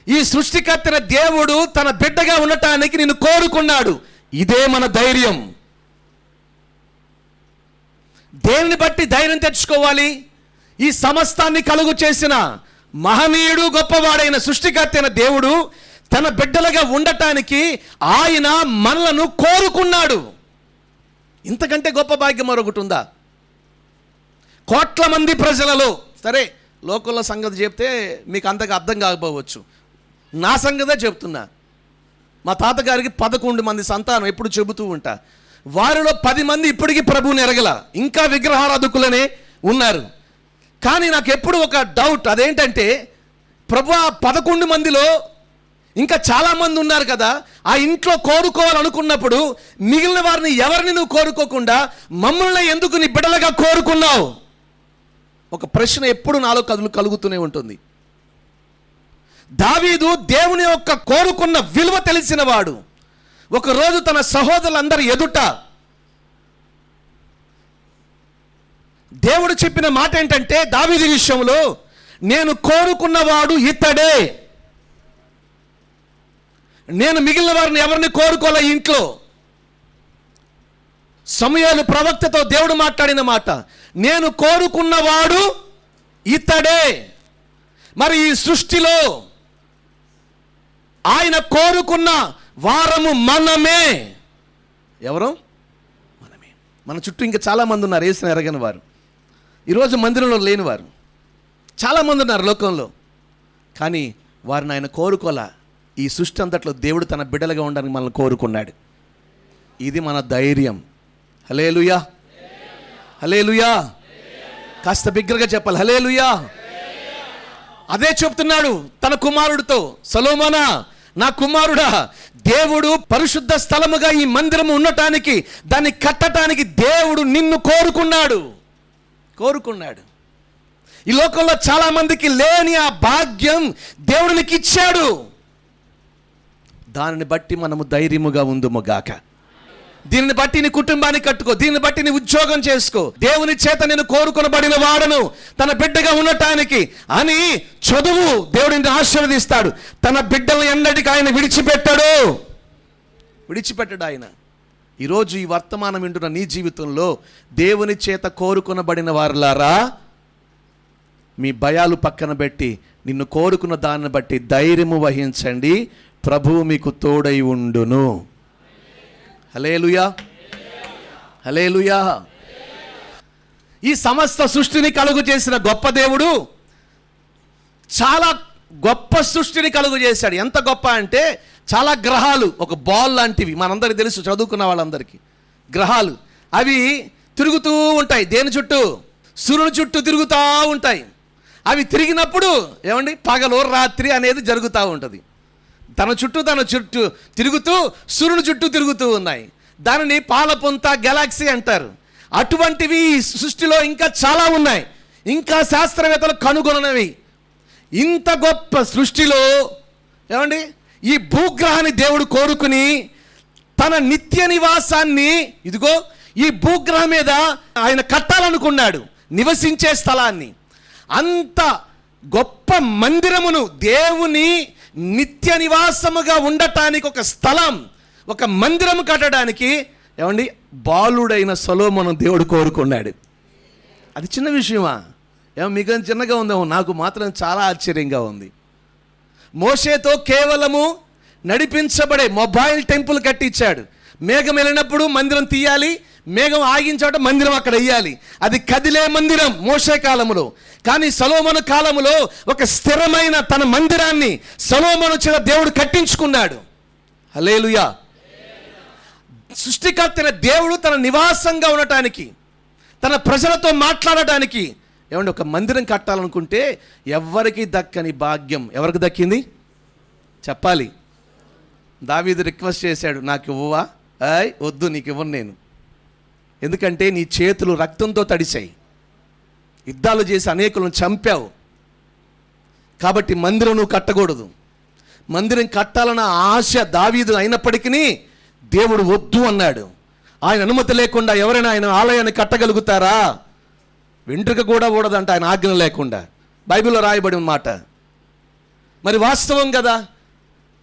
ఈ సృష్టికర్తన దేవుడు తన బిడ్డగా ఉండటానికి నిన్ను కోరుకున్నాడు. ఇదే మన ధైర్యం. దేన్ని బట్టి ధైర్యం తెచ్చుకోవాలి? ఈ సమస్తాన్ని కలుగు చేసిన మహనీయుడు, గొప్పవాడైన సృష్టికర్తైన దేవుడు తన బిడ్డలుగా ఉండటానికి ఆయన మనలను కోరుకున్నాడు. ఇంతకంటే గొప్ప భాగ్యం మరొకటి ఉందా? కోట్ల మంది ప్రజలలో, సరే లోకంలో సంగతి చెప్తే మీకు అంతగా అర్థం కాకపోవచ్చు, నా సంగతే చెప్తున్నా. మా తాతగారికి 11 మంది సంతానం, ఎప్పుడు చెబుతూ ఉంటా. వారిలో 10 మంది ఇప్పటికీ ప్రభువుని ఎరగల, ఇంకా విగ్రహారాధకులనే ఉన్నారు. కానీ నాకు ఎప్పుడు ఒక డౌట్, అదేంటంటే ప్రభు ఆ 11 మందిలో ఇంకా చాలామంది ఉన్నారు కదా, ఆ ఇంట్లో కోరుకోవాలనుకున్నప్పుడు మిగిలిన వారిని ఎవరిని నువ్వు కోరుకోకుండా మమ్మల్ని ఎందుకు నీ బిడ్డలుగా కోరుకున్నావు? ఒక ప్రశ్న ఎప్పుడు నాలో కలుగుతూనే ఉంటుంది. దావీదు దేవుని యొక్క కోరుకున్న విలువ తెలిసిన వాడు. ఒకరోజు తన సహోదరులందరి ఎదుట దేవుడు చెప్పిన మాట ఏంటంటే, దావీదు విషయంలో, నేను కోరుకున్నవాడు ఇతడే, నేను మిగిలిన వారిని ఎవరిని కోరుకోలే ఇంట్లో. సమూయేలు ప్రవక్తతో దేవుడు మాట్లాడిన మాట, నేను కోరుకున్నవాడు ఇతడే. మరి ఈ సృష్టిలో ఆయన కోరుకున్న వారము మనమే. ఎవరు? మనమే. మన చుట్టూ ఇంకా చాలామంది ఉన్నారు యేసుని ఎరగని వారు, ఈరోజు మందిరంలో లేనివారు చాలామంది ఉన్నారు లోకంలో. కానీ వారిని ఆయన కోరుకోలా. ఈ సృష్టి అంతట్లో దేవుడు తన బిడ్డలుగా ఉండడానికి మనల్ని కోరుకున్నాడు. ఇది మన ధైర్యం. హల్లెలూయా, హల్లెలూయా. కాస్త బిగ్గరగా చెప్పాలి, హల్లెలూయా. అదే చెప్తున్నాడు తన కుమారుడితో, సొలొమోనా నా కుమారుడా, దేవుడు పరిశుద్ధ స్థలముగా ఈ మందిరము ఉండటానికి, దాన్ని కట్టడానికి దేవుడు నిన్ను కోరుకున్నాడు. ఈ లోకంలో చాలా మందికి లేని ఆ భాగ్యం దేవుడు నీకు ఇచ్చాడు. దానిని బట్టి మనము ధైర్యముగా ఉందుము గాక. దీనిని బట్టి నీ కుటుంబాన్ని కట్టుకో, దీనిని బట్టి నీ ఉద్యోగం చేసుకో. దేవుని చేత నేను కోరుకొనబడిన వాడను తన బిడ్డగా ఉండటానికి అని చదువు. దేవుడిని ఆశీర్వదిస్తాడు. తన బిడ్డలను ఎన్నటికీ ఆయన విడిచిపెట్టడు ఆయన. ఈరోజు ఈ వర్తమానం వింటున్న నీ జీవితంలో దేవుని చేత కోరుకొనబడిన వారులారా, మీ భయాలు పక్కన పెట్టి నిన్ను కోరుకున్న దాన్ని బట్టి ధైర్యము వహించండి. ప్రభువు మీకు తోడై ఉండును. హల్లెలూయా, హల్లెలూయా. ఈ సమస్త సృష్టిని కలుగు చేసిన గొప్ప దేవుడు చాలా గొప్ప సృష్టిని కలుగు చేశాడు. ఎంత గొప్ప అంటే చాలా గ్రహాలు ఒక బాల్ లాంటివి, మనందరికీ తెలుసు, చదువుకున్న వాళ్ళందరికీ. గ్రహాలు అవి తిరుగుతూ ఉంటాయి. దేని చుట్టూ? సూర్యుని చుట్టూ తిరుగుతూ ఉంటాయి. అవి తిరిగినప్పుడు ఏమండి, పగలు రాత్రి అనేది జరుగుతూ ఉంటుంది. తన చుట్టూ తిరుగుతూ సూర్యుని చుట్టూ తిరుగుతూ ఉన్నాయి. దానిని పాలపుంత గెలాక్సీ అంటారు. అటువంటివి సృష్టిలో ఇంకా చాలా ఉన్నాయి, ఇంకా శాస్త్రవేత్తలు కనుగొనవి. ఇంత గొప్ప సృష్టిలో ఏమండి, ఈ భూగ్రహాన్ని దేవుడు కోరుకుని తన నిత్య నివాసాన్ని ఇదిగో ఈ భూగ్రహం మీద ఆయన కట్టాలనుకున్నాడు, నివసించే స్థలాన్ని. అంత గొప్ప మందిరమును, దేవుని నిత్య నివాసముగా ఉండటానికి ఒక స్థలం, ఒక మందిరము కట్టడానికి ఏమండి బాలుడైన సొలొమోను దేవుడు కోరుకున్నాడు. అది చిన్న విషయమా? ఏమో మీకు చిన్నగా ఉందేమో, నాకు మాత్రం చాలా ఆశ్చర్యంగా ఉంది. మోషేతో కేవలము నడిపించబడే మొబైల్ టెంపుల్ కట్టించాడు. మేఘం వెళ్ళినప్పుడు మందిరం తీయాలి, మేఘం ఆగించాట మందిరం అక్కడ వేయాలి. అది కదిలే మందిరం మోషే కాలములో. కానీ సొలొమోను కాలములో ఒక స్థిరమైన తన మందిరాన్ని సొలొమోను చేత దేవుడు కట్టించుకున్నాడు. హల్లెలూయా. సృష్టికర్తైన దేవుడు తన నివాసంగా ఉండటానికి, తన ప్రజలతో మాట్లాడటానికి ఏమంటే ఒక మందిరం కట్టాలనుకుంటే ఎవరికి దక్కని భాగ్యం ఎవరికి దక్కింది చెప్పాలి. దావీదు రిక్వెస్ట్ చేశాడు, నాకు ఇవ్వవా? వద్దు, నీకు ఇవ్వను నేను. ఎందుకంటే నీ చేతులు రక్తంతో తడిశాయి, యుద్ధాలు చేసి అనేకులను చంపావు, కాబట్టి మందిరం నువ్వు కట్టకూడదు. మందిరం కట్టాలన్న ఆశ దావీదు అయినప్పటికీ దేవుడు వద్దు అన్నాడు. ఆయన అనుమతి లేకుండా ఎవరైనా ఆయన ఆలయాన్ని కట్టగలుగుతారా? వెంట్రుక కూడా ఊడదంట ఆయన ఆజ్ఞ లేకుండా. బైబిల్లో రాయబడి మాట. మరి వాస్తవం కదా.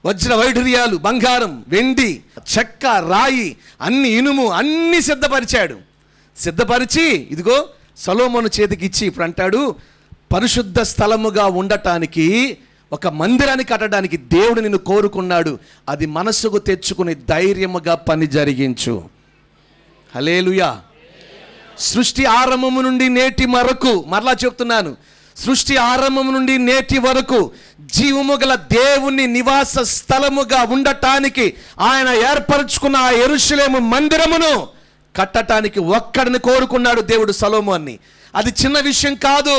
వజ్ర వైఢూర్యాలు, బంగారం, వెండి, చెక్క, రాయి, అన్ని ఇనుము అన్నీ సిద్ధపరిచి ఇదిగో సొలొమోను చేతికి ఇచ్చి ఇప్పుడు అంటాడు, పరిశుద్ధ స్థలముగా ఉండటానికి ఒక మందిరాన్ని కట్టడానికి దేవుడు నిన్ను కోరుకున్నాడు. అది మనసుకు తెచ్చుకుని ధైర్యముగా పని జరిగించు. హల్లెలూయా. సృష్టి ఆరంభము నుండి నేటి వరకు, మరలా చెప్తున్నాను, సృష్టి ఆరంభము నుండి నేటి వరకు జీవము గల దేవుని నివాస స్థలముగా ఉండటానికి ఆయన ఏర్పరచుకున్న ఆ యెరూషలేము మందిరమును కట్టడానికి ఒక్కడిని కోరుకున్నాడు దేవుడు సొలొమోన్ని. అది చిన్న విషయం కాదు,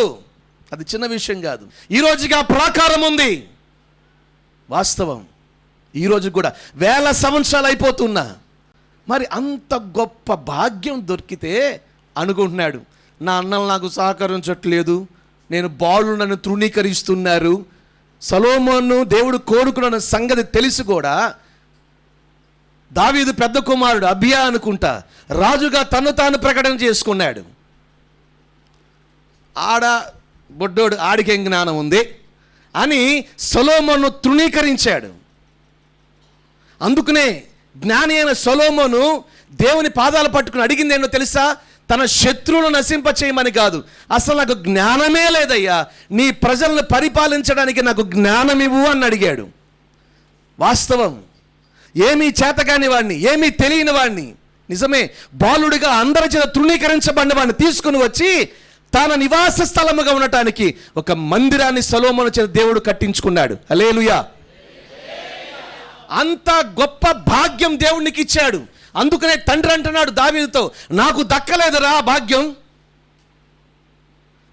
అది చిన్న విషయం కాదు. ఈరోజుగా ప్రాకారం ఉంది, వాస్తవం. ఈరోజు కూడా 1000 సంవత్సరాలు అయిపోతున్నా మరి అంత గొప్ప భాగ్యం దొరికితే అనుకుంటున్నాడు, నా అన్నలు నాకు సహకరించట్లేదు, నేను బాలు నన్ను తృణీకరిస్తున్నారు. సొలొమోను దేవుడు కోరుకున్న సంగతి తెలిసి కూడా దావీదు పెద్ద కుమారుడు అబియా అనుకుంటా రాజుగా తను తాను ప్రకటన చేసుకున్నాడు. బొడ్డోడు ఆడికేం జ్ఞానం ఉంది అని సొలొమోను తృణీకరించాడు. అందుకనే జ్ఞాని అయిన సొలొమోను దేవుని పాదాలు పట్టుకుని అడిగింది ఏంటో తెలుసా? తన శత్రువులను నశింపచేయమని కాదు, అసలు నాకు జ్ఞానమే లేదయ్యా, నీ ప్రజలను పరిపాలించడానికి నాకు జ్ఞానం ఇవ్వు అని అడిగాడు. వాస్తవం. ఏమీ చేతకాని వాడిని, ఏమీ తెలియని వాడిని, నిజమే బాలుడిగా అందరి చేత తృణీకరించబడిన వాడిని తీసుకుని వచ్చి తన నివాస స్థలముగా ఉండటానికి ఒక మందిరాన్ని సొలొమోను చేత దేవుడు కట్టించుకున్నాడు. హల్లెలూయా. అంత గొప్ప భాగ్యం దేవునికి ఇచ్చాడు. అందుకనే తండ్రి అంటున్నాడు దావీదుతో, నాకు దక్కలేదురా భాగ్యం,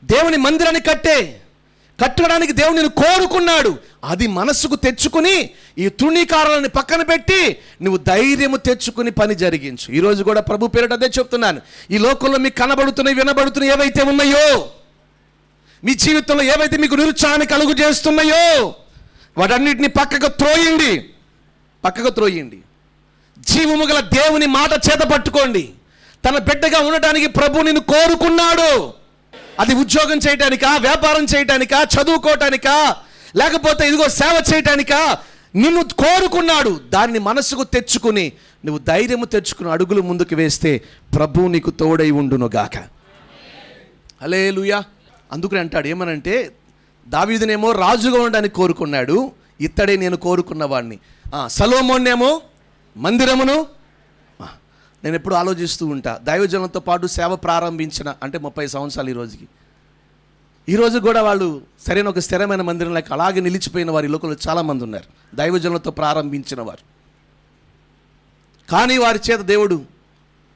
దేవుని మందిరాన్ని కట్టడానికి దేవుడు నేను కోరుకున్నాడు. అది మనసుకు తెచ్చుకుని ఈ తృణీకారాలను పక్కన పెట్టి నువ్వు ధైర్యము తెచ్చుకుని పని జరిగించు. ఈరోజు కూడా ప్రభు పేరిట అదే చెప్తున్నాను. ఈ లోకంలో మీకు కనబడుతున్నాయి, వినబడుతున్నాయి ఏవైతే ఉన్నాయో మీ జీవితంలో ఏవైతే మీకు నిరుత్సాహాన్ని కలుగు చేస్తున్నాయో వాటన్నిటిని పక్కకు త్రోయండి. జీవము గల దేవుని మాట చేత పట్టుకోండి. తన బిడ్డగా ఉండటానికి ప్రభు నిన్ను కోరుకున్నాడు. అది ఉద్యోగం చేయటానికా, వ్యాపారం చేయటానికా, చదువుకోవటానికా, లేకపోతే ఇదిగో సేవ చేయటానికా, నిన్ను కోరుకున్నాడు. దాన్ని మనసుకు తెచ్చుకుని నువ్వు ధైర్యము తెచ్చుకుని అడుగులు ముందుకు వేస్తే ప్రభు నీకు తోడై ఉండునుగాక. హల్లెలూయా. అందుకని అంటాడు ఏమనంటే, దావీదునేమో రాజుగా ఉండడానికి కోరుకున్నాడు, ఇత్తడే నేను కోరుకున్నవాడిని. సొలొమోన్నేమో మందిరమును. నేను ఎప్పుడు ఆలోచిస్తూ ఉంటా, దైవజనులతో పాటు సేవ ప్రారంభించిన అంటే 30 సంవత్సరాలు ఈరోజు కూడా వాళ్ళు సరైన ఒక స్థిరమైన మందిరం లేక అలాగే నిలిచిపోయిన వారి లోకంలో చాలామంది ఉన్నారు, దైవజనులతో ప్రారంభించిన వారు. కానీ వారి చేత దేవుడు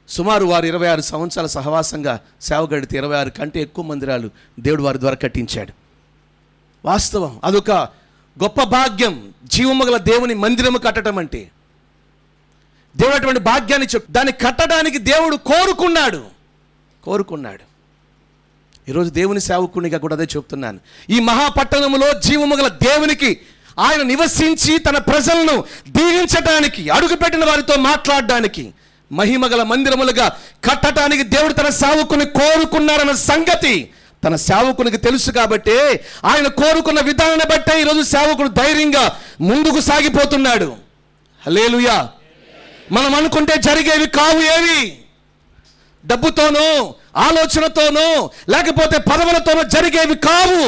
సుమారు వారు 26 సంవత్సరాల సహవాసంగా సేవ గడితే 26 కంటే ఎక్కువ మందిరాలు దేవుడు వారి ద్వారా కట్టించాడు. వాస్తవం, అదొక గొప్ప భాగ్యం. జీవము గల దేవుని మందిరము కట్టడం అంటే దేవుడు అటువంటి భాగ్యాన్ని దాన్ని కట్టడానికి దేవుడు కోరుకున్నాడు. ఈరోజు దేవుని సేవకునిగా కూడా అదే చెప్తున్నాను. ఈ మహాపట్టణములో జీవము గల దేవునికి ఆయన నివసించి తన ప్రజలను దీవించడానికి, అడుగుపెట్టిన వారితో మాట్లాడడానికి, మహిమగల మందిరములుగా కట్టడానికి దేవుడు తన సేవకుని కోరుకున్నారన్న సంగతి తన సేవకునికి తెలుసు. కాబట్టి ఆయన కోరుకున్న విధానాన్ని బట్టే ఈరోజు సేవకుడు ధైర్యంగా ముందుకు సాగిపోతున్నాడు. హల్లెలూయా. మనం అనుకుంటే జరిగేవి కావు ఏవి. డబ్బుతోనో, ఆలోచనతోనో, లేకపోతే పదవులతోనో జరిగేవి కావు.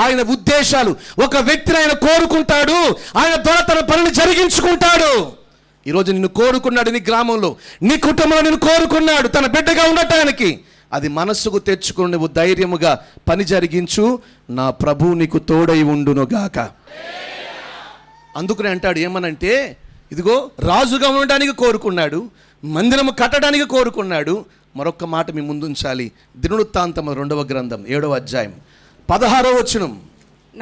ఆయన ఉద్దేశాలు, ఒక వ్యక్తిని ఆయన కోరుకుంటాడు, ఆయన ద్వారా తన పనిని జరిగించుకుంటాడు. ఈరోజు నిన్ను కోరుకున్నాడు, నీ గ్రామంలో, నీ కుటుంబంలో నిన్ను కోరుకున్నాడు తన బిడ్డగా ఉండటానికి. అది మనస్సుకు తెచ్చుకుని నువ్వు ధైర్యముగా పని జరిగించు, నా ప్రభు నీకు తోడై ఉండునుగాక. అందుకని అంటాడు ఏమనంటే, ఇదిగో రాజుగా ఉండడానికి కోరుకున్నాడు, మందిరము కట్టడానికి కోరుకున్నాడు. మరొక్క మాట మీ ముందుంచాలి. దినవృత్తాంతము 2వ గ్రంథం 7వ అధ్యాయం 16వ వచనం.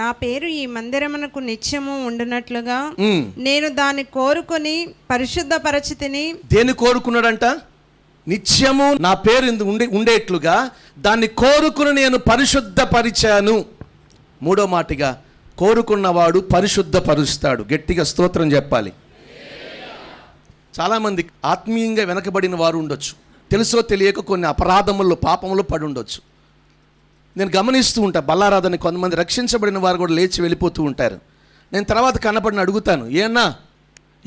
నా పేరు ఈ మందిరమునకు నిత్యము ఉండునట్లుగా నేను దాన్ని కోరుకొని పరిశుద్ధపరచితిని. దేన్ని కోరుకున్నాడంట? నిత్యము నా పేరు ఉండేట్లుగా దాన్ని కోరుకుని నేను పరిశుద్ధపరిచాను. 3వ మాటగా కోరుకున్నవాడు పరిశుద్ధపరుస్తాడు. గట్టిగా స్తోత్రం చెప్పాలి. చాలామంది ఆత్మీయంగా వెనకబడిన వారు ఉండొచ్చు, తెలుసో తెలియక కొన్ని అపరాధముల్లో, పాపములో పడి ఉండొచ్చు. నేను గమనిస్తూ ఉంటా, బల్లారాధన కొంతమంది రక్షించబడిన వారు కూడా లేచి వెళ్ళిపోతూ ఉంటారు. నేను తర్వాత కనపడిన అడుగుతాను,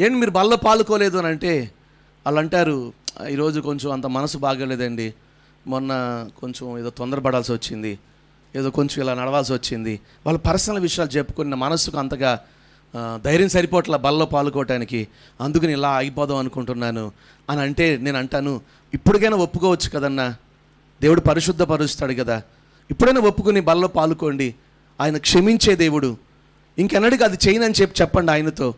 ఏంటి మీరు బల్ల పాలుకోలేదు అని అంటే వాళ్ళు అంటారు, ఈరోజు కొంచెం అంత మనసు బాగలేదండి, మొన్న కొంచెం ఏదో తొందరపడాల్సి వచ్చింది, ఏదో కొంచెం ఇలా నడవాల్సి వచ్చింది. వాళ్ళ పర్సనల్ విషయాలు చెప్పుకుని నా మనసుకు అంతగా ధైర్యం సరిపోట్ల బల్లో పాల్గొనడానికి, అందుకని ఇలా ఆగిపోదాం అనుకుంటున్నాను అని అంటే నేను అంటాను, ఇప్పటికైనా ఒప్పుకోవచ్చు కదన్నా, దేవుడు పరిశుద్ధపరుస్తాడు కదా, ఇప్పుడైనా ఒప్పుకుని బల్లో పాల్గొండి, ఆయన క్షమించే దేవుడు, ఇంకెన్నడికి అది చేయనని చెప్పండి ఆయనతో.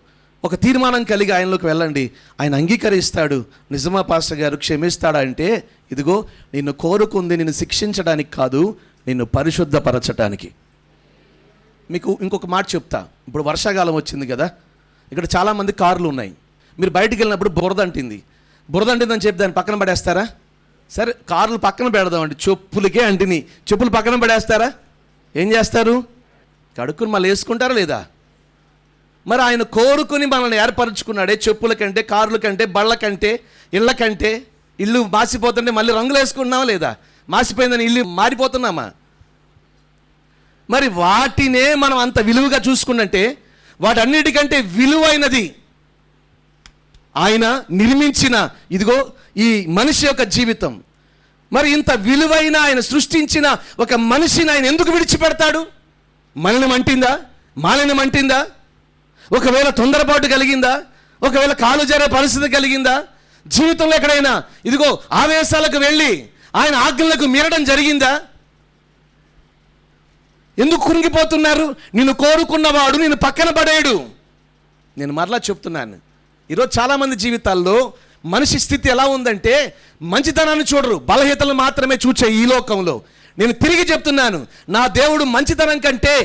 ఒక తీర్మానం కలిగి ఆయనలోకి వెళ్ళండి, ఆయన అంగీకరిస్తాడు. నిజమా పాస్టర్ గారు, క్షమిస్తాడా అంటే, ఇదిగో నిన్ను కోరుకుంది నిన్ను శిక్షించడానికి కాదు, నిన్ను పరిశుద్ధపరచడానికి. మీకు ఇంకొక మాట చెప్తా. ఇప్పుడు వర్షాకాలం వచ్చింది కదా, ఇక్కడ చాలామంది కార్లు ఉన్నాయి. మీరు బయటికి వెళ్ళినప్పుడు బురద అంటిందని చెప్పి దాన్ని పక్కన పడేస్తారా? సరే, కార్లు పక్కన పెడదామండి, చెప్పులకే అంటిని, చెప్పులు పక్కన పడేస్తారా? ఏం చేస్తారు? కడుక్కుని మళ్ళీ వేసుకుంటారా లేదా? మరి ఆయన కోరుకుని మనల్ని ఏర్పరచుకున్నాడే, చెప్పుల కంటే, కార్ల కంటే, బళ్ళ కంటే, ఇళ్ళ కంటే. ఇల్లు మాసిపోతుంటే మళ్ళీ రంగులు వేసుకున్నామా లేదా? మాసిపోయిందని ఇల్లు మారిపోతున్నామా? మరి వాటినే మనం అంత విలువగా చూసుకున్నట్టే, వాటన్నిటికంటే విలువైనది ఆయన నిర్మించిన ఇదిగో ఈ మనిషి యొక్క జీవితం. మరి ఇంత విలువైన ఆయన సృష్టించిన ఒక మనిషిని ఆయన ఎందుకు విడిచిపెడతాడు? మలినం అంటిందా? ఒకవేళ తొందరపాటు కలిగిందా? ఒకవేళ కాలు జారే పరిస్థితి కలిగిందా? జీవితంలో ఎక్కడైనా ఇదిగో ఆవేశాలకు వెళ్ళి ఆయన ఆజ్ఞలకు మీరడం జరిగిందా? ఎందుకు కురింగిపోతున్నారు? నిన్ను కోరుకున్నవాడు నిన్ను పక్కన పడేయడు. నేను మరలా చెప్తున్నాను, ఈరోజు చాలామంది జీవితాల్లో మనిషి స్థితి ఎలా ఉందంటే, మంచితనాన్ని చూడరు, బలహీనతలు మాత్రమే చూచే ఈ లోకంలో. నేను తిరిగి చెప్తున్నాను, నా దేవుడు మంచితనం కంటే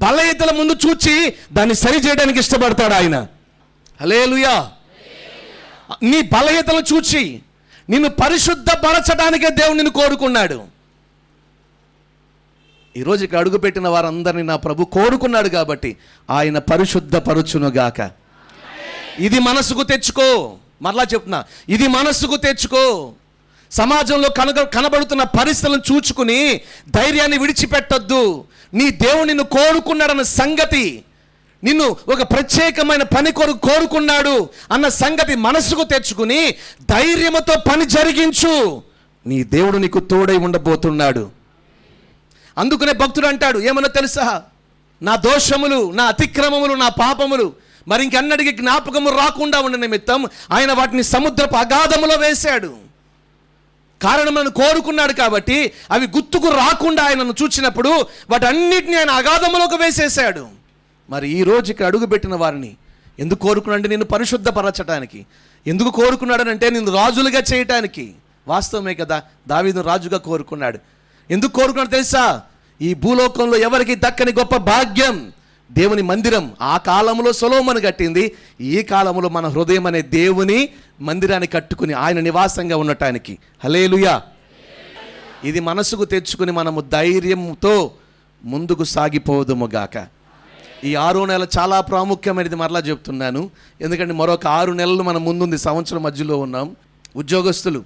బలహీనతల ముందు చూచి దాన్ని సరి చేయడానికి ఇష్టపడతాడు ఆయన. హల్లెలూయా. నీ బలహీనతలను చూచి నిన్ను పరిశుద్ధపరచడానికే దేవుడు నిన్ను కోరుకున్నాడు. ఈరోజు ఇక్కడ అడుగుపెట్టిన వారందరినీ నా ప్రభు కోరుకున్నాడు కాబట్టి ఆయన పరిశుద్ధపరచునుగాక. ఇది మనసుకు తెచ్చుకో. మరలా చెప్తున్నా, ఇది మనసుకు తెచ్చుకో. సమాజంలో కనబడుతున్న పరిస్థితులను చూచుకుని ధైర్యాన్ని విడిచిపెట్టొద్దు. నీ దేవుడు నిన్ను కోరుకున్నాడన్న సంగతి, నిన్ను ఒక ప్రత్యేకమైన పని కొరకు కోరుకున్నాడు అన్న సంగతి మనసుకు తెచ్చుకుని ధైర్యముతో పని జరిగించు. నీ దేవుడు నీకు తోడై ఉండబోతున్నాడు. అందుకనే భక్తుడు అంటాడు, ఏమన్నా తెలుసా, నా దోషములు, నా అతిక్రమములు, నా పాపములు మరి ఇంకెన్నడికి జ్ఞాపకము రాకుండా ఉన్న నిమిత్తం ఆయన వాటిని సముద్రపు అగాధములో వేశాడు. కారణం నన్ను కోరుకున్నాడు కాబట్టి అవి గుర్తుకు రాకుండా ఆయనను చూచినప్పుడు వాటన్నిటిని ఆయన అగాధములోకి వేసేశాడు. మరి ఈరోజు ఇక్కడ అడుగుపెట్టిన వారిని ఎందుకు కోరుకున్నాడు? నిన్ను పరిశుద్ధపరచడానికి. ఎందుకు కోరుకున్నాడనంటే నిన్ను రాజులుగా చేయటానికి. వాస్తవమే కదా, దావీదును రాజుగా కోరుకున్నాడు. ఎందుకు కోరుకున్నాడు తెలుసా? ఈ భూలోకంలో ఎవరికి దక్కని గొప్ప భాగ్యం దేవుని మందిరం. ఆ కాలంలో సొలొమోను కట్టింది, ఈ కాలంలో మన హృదయం అనే దేవుని మందిరాన్ని కట్టుకుని ఆయన నివాసంగా ఉండటానికి. హల్లెలూయా. ఇది మనసుకు తెచ్చుకుని మనము ధైర్యంతో ముందుకు సాగిపోదుముగాక. ఈ 6 నెలలు చాలా ప్రాముఖ్యమైనది, మరలా చెప్తున్నాను. ఎందుకంటే మరొక 6 నెలలు మన ముందుంది, సంవత్సరం మధ్యలో ఉన్నాం. ఉద్యోగస్తులు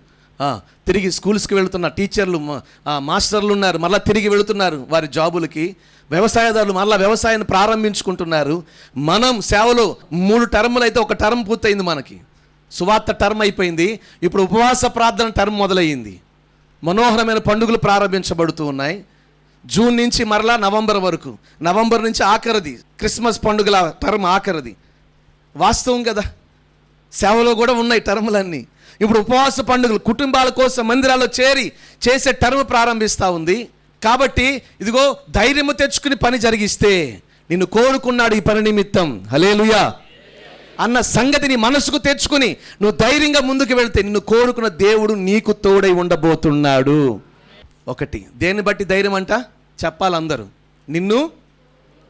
తిరిగి స్కూల్స్కి వెళుతున్న టీచర్లు, మాస్టర్లు ఉన్నారు, మరలా తిరిగి వెళుతున్నారు వారి జాబులకి. వ్యవసాయదారులు మరలా వ్యవసాయాన్ని ప్రారంభించుకుంటున్నారు. మనం సేవలో 3 టర్ములు అయితే, ఒక టర్మ్ పూర్తయింది మనకి. సువార్త టర్మ్ అయిపోయింది. ఇప్పుడు ఉపవాస ప్రార్థన టర్మ్ మొదలయ్యింది. మనోహరమైన పండుగలు ప్రారంభించబడుతూ ఉన్నాయి. జూన్ నుంచి మరలా నవంబర్ వరకు, నవంబర్ నుంచి ఆఖరిది క్రిస్మస్ పండుగల టర్మ్ ఆఖరిది. వాస్తవం కదా, సేవలో కూడా ఉన్నాయి టర్ములన్నీ. ఇప్పుడు ఉపవాస పండుగలు కుటుంబాల కోసం మందిరాల్లో చేరి చేసే టర్మ్ ప్రారంభిస్తూ ఉంది. కాబట్టి ఇదిగో ధైర్యము తెచ్చుకుని పని జరిగిస్తే నిన్ను కోరుకున్నాడు ఈ పని నిమిత్తం. హల్లెలూయా అన్న సంగతిని మనసుకు తెచ్చుకుని నువ్వు ధైర్యంగా ముందుకు వెళ్తే నిన్ను కోరుకున్న దేవుడు నీకు తోడై ఉండబోతున్నాడు. ఒకటి, దేన్ని బట్టి ధైర్యం అంట చెప్పాలి అందరూ. నిన్ను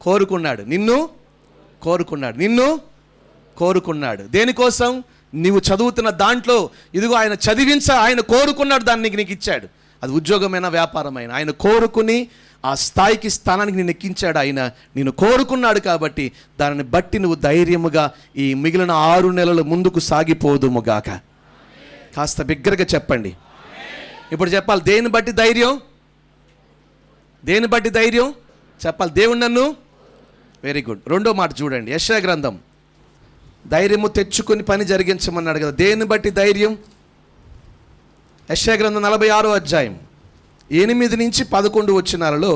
కోరుకున్నాడు, నిన్ను కోరుకున్నాడు, నిన్ను కోరుకున్నాడు. దేనికోసం? నీవు చదువుతున్న దాంట్లో ఇదిగో ఆయన ఆయన కోరుకున్నాడు, దాన్ని నీకు ఇచ్చాడు. అది ఉద్యోగమైన వ్యాపారమైన ఆయన కోరుకుని ఆ స్థాయికి స్థానానికి నిన్ను ఎక్కించాడు. ఆయన నిన్ను కోరుకున్నాడు కాబట్టి దానిని బట్టి నువ్వు ధైర్యముగా ఈ మిగిలిన 6 నెలలు ముందుకు సాగిపోదుముగాక. కాస్త బిగ్గరగా చెప్పండి. ఇప్పుడు చెప్పాలి, దేని బట్టి ధైర్యం? దేని బట్టి ధైర్యం చెప్పాలి? దేవుడు నన్ను. Very good. 2వ మాట చూడండి, యెషయా గ్రంథం. ధైర్యము తెచ్చుకొని పని జరిగించమన్నాడు కదా, దేన్ని బట్టి ధైర్యం? యెషయా గ్రంథం 46వ అధ్యాయం 8 నుంచి 11 వచనాలలో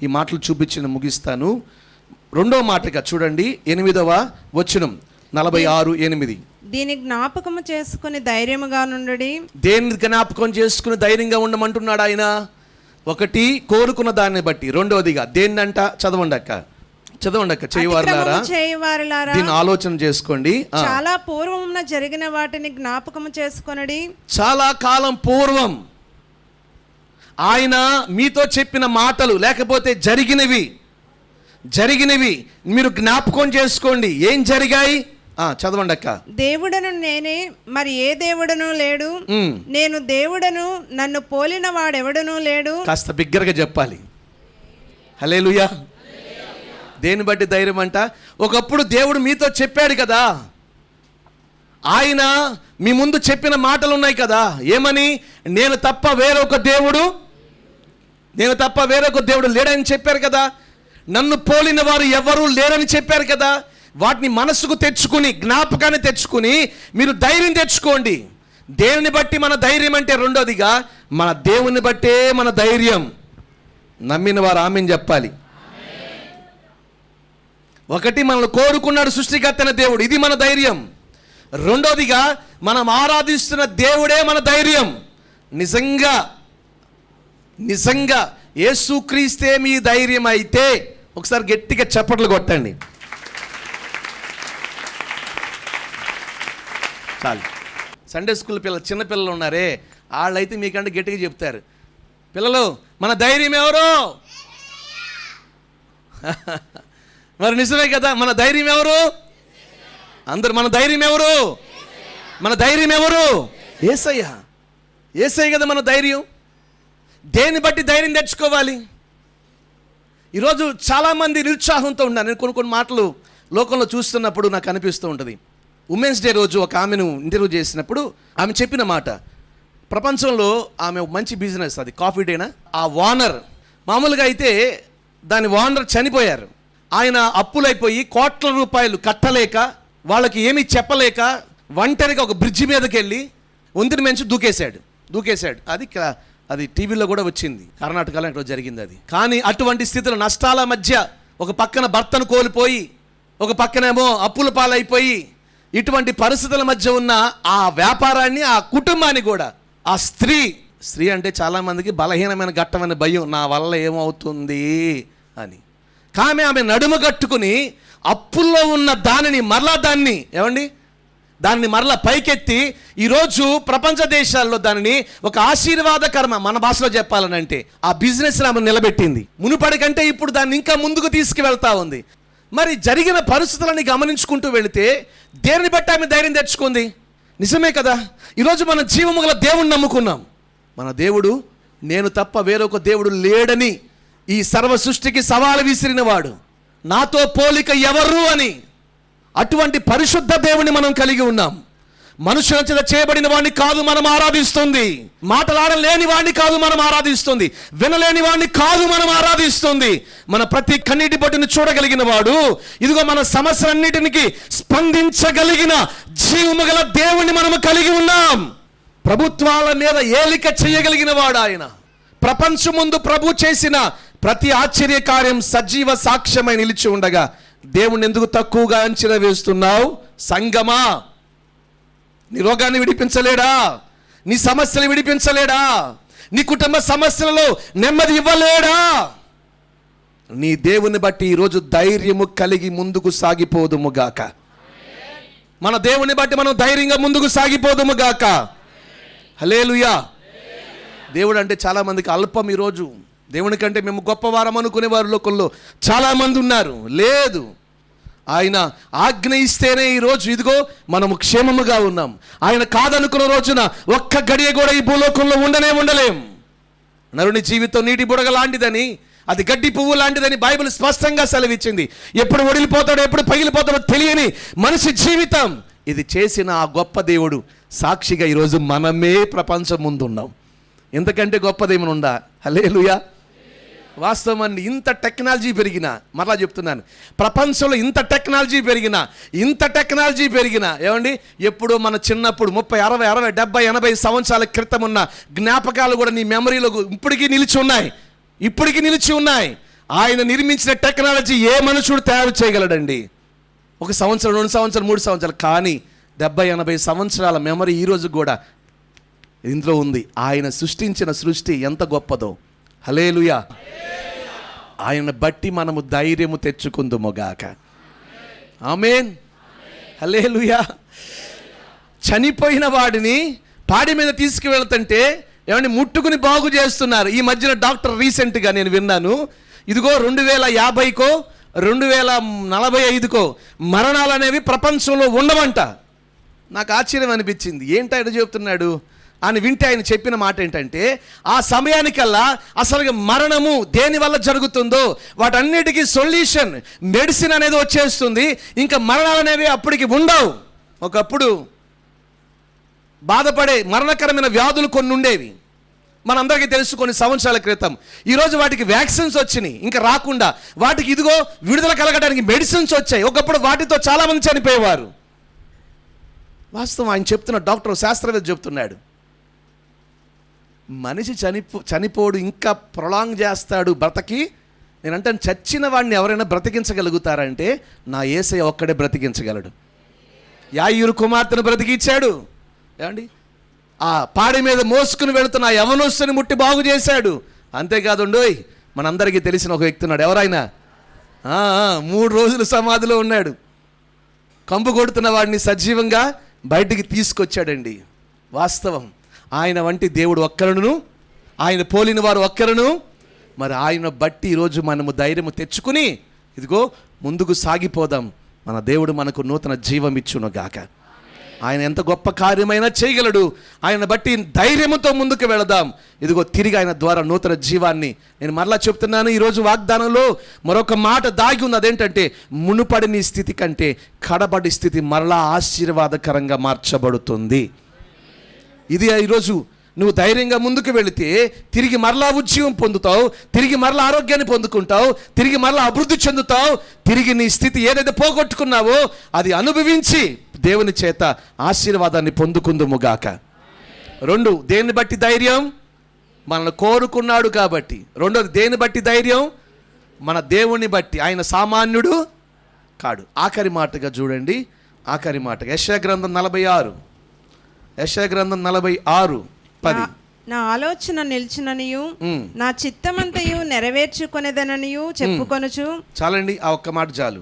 ఈ మాటలు చూపించి ముగిస్తాను. 2వ మాటగా చూడండి, 8వ వచనం 46:8. దీని జ్ఞాపకము చేసుకుని ధైర్యముగా నుండుడి. దేన్ని జ్ఞాపకం చేసుకుని ధైర్యంగా ఉండమంటున్నాడు ఆయన? ఒకటి, కోరుకున్న దాన్ని బట్టి. రెండవదిగా దేన్నంట? చదవండి అక్క చేయవారులారా, దీన్ని ఆలోచన చేసుకోండి. చాలా పూర్వమున జరిగిన వాటిని జ్ఞాపకము చేసుకొనుడి. చాలా కాలం పూర్వం ఆయన మీతో చెప్పిన మాటలు, లేకపోతే జరిగినవి మీరు జ్ఞాపకం చేసుకోండి. ఏం జరిగాయి? చదవండి అక్క. దేవుడను నేనే, మరి ఏ దేవుడను లేడు. నేను దేవుడను, నన్ను పోలిన వాడెవడనూ లేడు. కాస్త బిగ్గరగా చెప్పాలి. హల్లెలూయా. దేని బట్టి ధైర్యం అంట? ఒకప్పుడు దేవుడు మీతో చెప్పాడు కదా, ఆయన మీ ముందు చెప్పిన మాటలు ఉన్నాయి కదా. ఏమని? నేను తప్ప వేరొక దేవుడు లేడని చెప్పారు కదా. నన్ను పోలిన వారు ఎవరూ లేరని చెప్పారు కదా. వాటిని మనసుకు తెచ్చుకుని, జ్ఞాపకాన్ని తెచ్చుకుని మీరు ధైర్యం తెచ్చుకోండి. దేనిని బట్టి మన ధైర్యం అంటే? రెండోదిగా మన దేవుని బట్టే మన ధైర్యం. నమ్మిన వారు ఆమేన్ చెప్పాలి. ఒకటి, మనల్ని కోరుకున్నాడు సృష్టికర్తైన దేవుడు, ఇది మన ధైర్యం. రెండోదిగా మనం ఆరాధిస్తున్న దేవుడే మన ధైర్యం. నిజంగా యేసుక్రీస్తే మీ ధైర్యం అయితే ఒకసారి గట్టిగా చప్పట్లు కొట్టండి. చాలు. సండే స్కూల్ చిన్నపిల్లలు ఉన్నారే, వాళ్ళైతే మీకంటే గట్టిగా చెప్తారు. పిల్లలు, మన ధైర్యం ఎవరు? మరి నిజమే కదా, మన ధైర్యం ఎవరు? అందరు మన ధైర్యం ఎవరు? మన ధైర్యం ఎవరు? యేసయ్య కదా మన ధైర్యం. దేన్ని బట్టి ధైర్యం తెచ్చుకోవాలి? ఈరోజు చాలామంది నిరుత్సాహంతో ఉన్నారు. నేను కొన్ని మాటలు లోకంలో చూస్తున్నప్పుడు నాకు అనిపిస్తూ ఉంటుంది. ఉమెన్స్ డే రోజు ఒక ఆమెను ఇంటర్వ్యూ చేసినప్పుడు ఆమె చెప్పిన మాట, ప్రపంచంలో ఆమె మంచి బిజినెస్, అది కాఫీ డేనా, ఆ ఓనర్ మామూలుగా అయితే దాని ఓనర్ చనిపోయారు. ఆయన అప్పులైపోయి కోట్ల రూపాయలు కట్టలేక, వాళ్ళకి ఏమీ చెప్పలేక ఒంటరిగా ఒక బ్రిడ్జి మీదకి వెళ్ళి వంతెన మంచి దూకేశాడు. అది టీవీలో కూడా వచ్చింది, కర్ణాటకలో ఎక్కడో జరిగింది అది. కానీ అటువంటి స్థితిలో నష్టాల మధ్య ఒక పక్కన భర్తను కోల్పోయి, ఒక పక్కనేమో అప్పుల పాలైపోయి, ఇటువంటి పరిస్థితుల మధ్య ఉన్న ఆ వ్యాపారాన్ని, ఆ కుటుంబాన్ని కూడా, ఆ స్త్రీ అంటే చాలామందికి బలహీనమైన ఘట్టమైన భయం, నా వల్ల ఏమవుతుంది అని. కానీ ఆమె నడుము కట్టుకుని అప్పుల్లో ఉన్న దానిని మరలా పైకెత్తి ఈరోజు ప్రపంచ దేశాల్లో దానిని ఒక ఆశీర్వాదకరమ, మన భాషలో చెప్పాలనంటే ఆ బిజినెస్ ఆమె నిలబెట్టింది. మునుపటి కంటే ఇప్పుడు దాన్ని ఇంకా ముందుకు తీసుకువెళ్తా ఉంది. మరి జరిగిన పరిస్థితులని గమనించుకుంటూ వెళితే దేనిని బట్టి ఆమె ధైర్యం తెచ్చుకుంది? నిజమే కదా, ఈరోజు మన జీవము గల దేవుణ్ణి నమ్ముకున్నాం. మన దేవుడు నేను తప్ప వేరొక దేవుడు లేడని ఈ సర్వ సృష్టికి సవాలు విసిరినవాడు, నాతో పోలిక ఎవరు అని. అటువంటి పరిశుద్ధ దేవుని మనం కలిగి ఉన్నాం. మనుషుల చేత చేయబడిన వాడిని కాదు మనం ఆరాధిస్తుంది, మాటలాడలేని వాడిని కాదు మనం ఆరాధిస్తుంది, వినలేని వాడిని కాదు మనం ఆరాధిస్తుంది. మన ప్రతి కన్నీటి బొట్టును చూడగలిగిన వాడు, ఇదిగో మన సమస్యలన్నిటికి స్పందించగలిగిన జీవము గల దేవుణ్ణి మనము కలిగి ఉన్నాం. ప్రభుత్వాల మీద ఏలిక చేయగలిగిన వాడు ఆయన. ప్రపంచం ముందు ప్రభు చేసిన ప్రతి ఆశ్చర్యకార్యం సజీవ సాక్ష్యమై నిలిచి ఉండగా దేవుణ్ణి ఎందుకు తక్కువగా అంచనా వేస్తున్నావు? సంగమా, నీ రోగాన్ని విడిపించలేడా? నీ సమస్యలు విడిపించలేడా? నీ కుటుంబ సమస్యలలో నెమ్మది ఇవ్వలేడా? నీ దేవుని బట్టి ఈరోజు ధైర్యము కలిగి ముందుకు సాగిపోదుముగాక. మన దేవుని బట్టి మనం ధైర్యంగా ముందుకు సాగిపోదుముగాక. హల్లెలూయా. దేవుడు అంటే చాలామందికి అల్పం. ఈరోజు దేవుని కంటే మేము గొప్పవారం అనుకునేవారు లోకంలో చాలామంది ఉన్నారు. లేదు, ఆయన ఆజ్ఞ ఇస్తేనే ఈరోజు ఇదిగో మనము క్షేమముగా ఉన్నాం. ఆయన కాదనుకున్న రోజున ఒక్క గడియ కూడా ఈ భూలోకంలో ఉండలేం. నరుని జీవితం నీటి బుడగ లాంటిదని, అది గడ్డి పువ్వు లాంటిదని బైబిల్ స్పష్టంగా సెలవిచ్చింది. ఎప్పుడు ఒడిలిపోతాడో ఎప్పుడు పగిలిపోతాడో తెలియని మనిషి జీవితం ఇది చేసిన ఆ గొప్ప దేవుడు సాక్షిగా ఈరోజు మనమే ప్రపంచం ముందు ఉన్నాం. ఎంతకంటే గొప్పదేమని ఉందా? హల్లెలూయా. వాస్తవం అండి, ఇంత టెక్నాలజీ పెరిగినా, మరలా చెప్తున్నాను, ప్రపంచంలో ఇంత టెక్నాలజీ పెరిగినా ఏమండి, ఎప్పుడో మన చిన్నప్పుడు 30, 60, 70, 80 సంవత్సరాల క్రితం ఉన్న జ్ఞాపకాలు కూడా నీ మెమరీలో ఇప్పటికీ నిలిచి ఉన్నాయి. ఆయన నిర్మించిన టెక్నాలజీ ఏ మనుషుడు తయారు చేయగలడండి? 1 సంవత్సరం, 2 సంవత్సరాలు, 3 సంవత్సరాలు. కానీ 70, 80 సంవత్సరాల మెమరీ ఈరోజు కూడా ఇందులో ఉంది. ఆయన సృష్టించిన సృష్టి ఎంత గొప్పదో. హల్లెలూయా. ఆయన బట్టి మనము ధైర్యము తెచ్చుకుందుముగాక. ఆమేన్. హల్లెలూయా. చనిపోయిన వాడిని పాడి మీద తీసుకువెళ్తుంటే ఏమంటే ముట్టుకుని బాగు చేస్తున్నారు. ఈ మధ్యన డాక్టర్ రీసెంట్గా నేను విన్నాను, ఇదిగో 2050కో 2045కో మరణాలు అనేవి ప్రపంచంలో ఉండవంట. నాకు ఆశ్చర్యం అనిపించింది. ఏంటి ఆయన చెప్తున్నాడు అని వింటే ఆయన చెప్పిన మాట ఏంటంటే, ఆ సమయానికల్లా అసలు మరణము దేని వల్ల జరుగుతుందో వాటన్నిటికీ సొల్యూషన్, మెడిసిన్ అనేది వచ్చేస్తుంది. ఇంకా మరణాలు అనేవి అప్పటికి ఉండవు. ఒకప్పుడు బాధపడే మరణకరమైన వ్యాధులు కొన్ని ఉండేవి, మనందరికీ తెలుసు, కొన్ని సంవత్సరాల క్రితం. ఈరోజు వాటికి వ్యాక్సిన్స్ వచ్చినాయి, ఇంకా రాకుండా వాటికి ఇదిగో విడుదల కలగడానికి మెడిసిన్స్ వచ్చాయి. ఒకప్పుడు వాటితో చాలామంది చనిపోయేవారు. వాస్తవం ఆయన చెప్తున్న డాక్టర్, శాస్త్రవేత్త చెప్తున్నాడు, మనిషి చనిపోడు, ఇంకా ప్రొలాంగ్ చేస్తాడు బ్రతకి. నేనంటాను, చచ్చిన వాడిని ఎవరైనా బ్రతికించగలుగుతారంటే నా యేసయ్య ఒక్కడే బ్రతికించగలడు. యాయిరు కుమార్తెను బ్రతికించాడు. ఏమండి, ఆ పాడి మీద మోసుకుని వెళుతున్న ఆ యవనస్తుని ముట్టి బాగు చేశాడు. అంతేకాదుండోయ్, మనందరికీ తెలిసిన ఒక వ్యక్తి ఉన్నాడు. ఎవరైనా 3 రోజులు సమాధిలో ఉన్నాడు. కంపు కొడుతున్న వాడిని సజీవంగా బయటికి తీసుకొచ్చాడండి. వాస్తవం, ఆయన వంటి దేవుడు ఒక్కరును, ఆయన పోలిన వారు ఒక్కరును. మరి ఆయన బట్టి ఈరోజు మనము ధైర్యము తెచ్చుకుని ఇదిగో ముందుకు సాగిపోదాం. మన దేవుడు మనకు నూతన జీవం ఇచ్చును గాక. ఆయన ఎంత గొప్ప కార్యమైనా చేయగలడు. ఆయన బట్టి ధైర్యంతో ముందుకు వెళదాం. ఇదిగో తిరిగి ఆయన ద్వారా నూతన జీవాన్ని, నేను మరలా చెప్తున్నాను, ఈరోజు వాగ్దానంలో మరొక మాట దాగి ఉంది. అదేంటంటే, మునుపడి నీ స్థితి కంటే కడబడి స్థితి మరలా ఆశీర్వాదకరంగా మార్చబడుతుంది. ఇది ఈరోజు నువ్వు ధైర్యంగా ముందుకు వెళితే తిరిగి మరలా ఉద్యోగం పొందుతావు, తిరిగి మరలా ఆరోగ్యాన్ని పొందుకుంటావు, తిరిగి మరలా అభివృద్ధి చెందుతావు. తిరిగి నీ స్థితి ఏదైతే పోగొట్టుకున్నావో అది అనుభవించి దేవుని చేత ఆశీర్వాదాన్ని పొందుకుందుముగాక. 2, దేన్ని బట్టి ధైర్యం? మనల్ని కోరుకున్నాడు కాబట్టి. 2వది, దేన్ని బట్టి ధైర్యం? మన దేవుణ్ణి బట్టి. ఆయన సామాన్యుడు కాడు. ఆఖరి మాటగా చూడండి, ఆఖరి మాటగా యెషయా గ్రంథం 46, యెషయా గ్రంథం 46:10. నా ఆలోచన నిలిచిననియు నా చిత్తమంతయు నెరవేర్చుకొనేదననియు చెప్పుకొనుచు. చాలండి, ఆ ఒక్క మాట చాలు.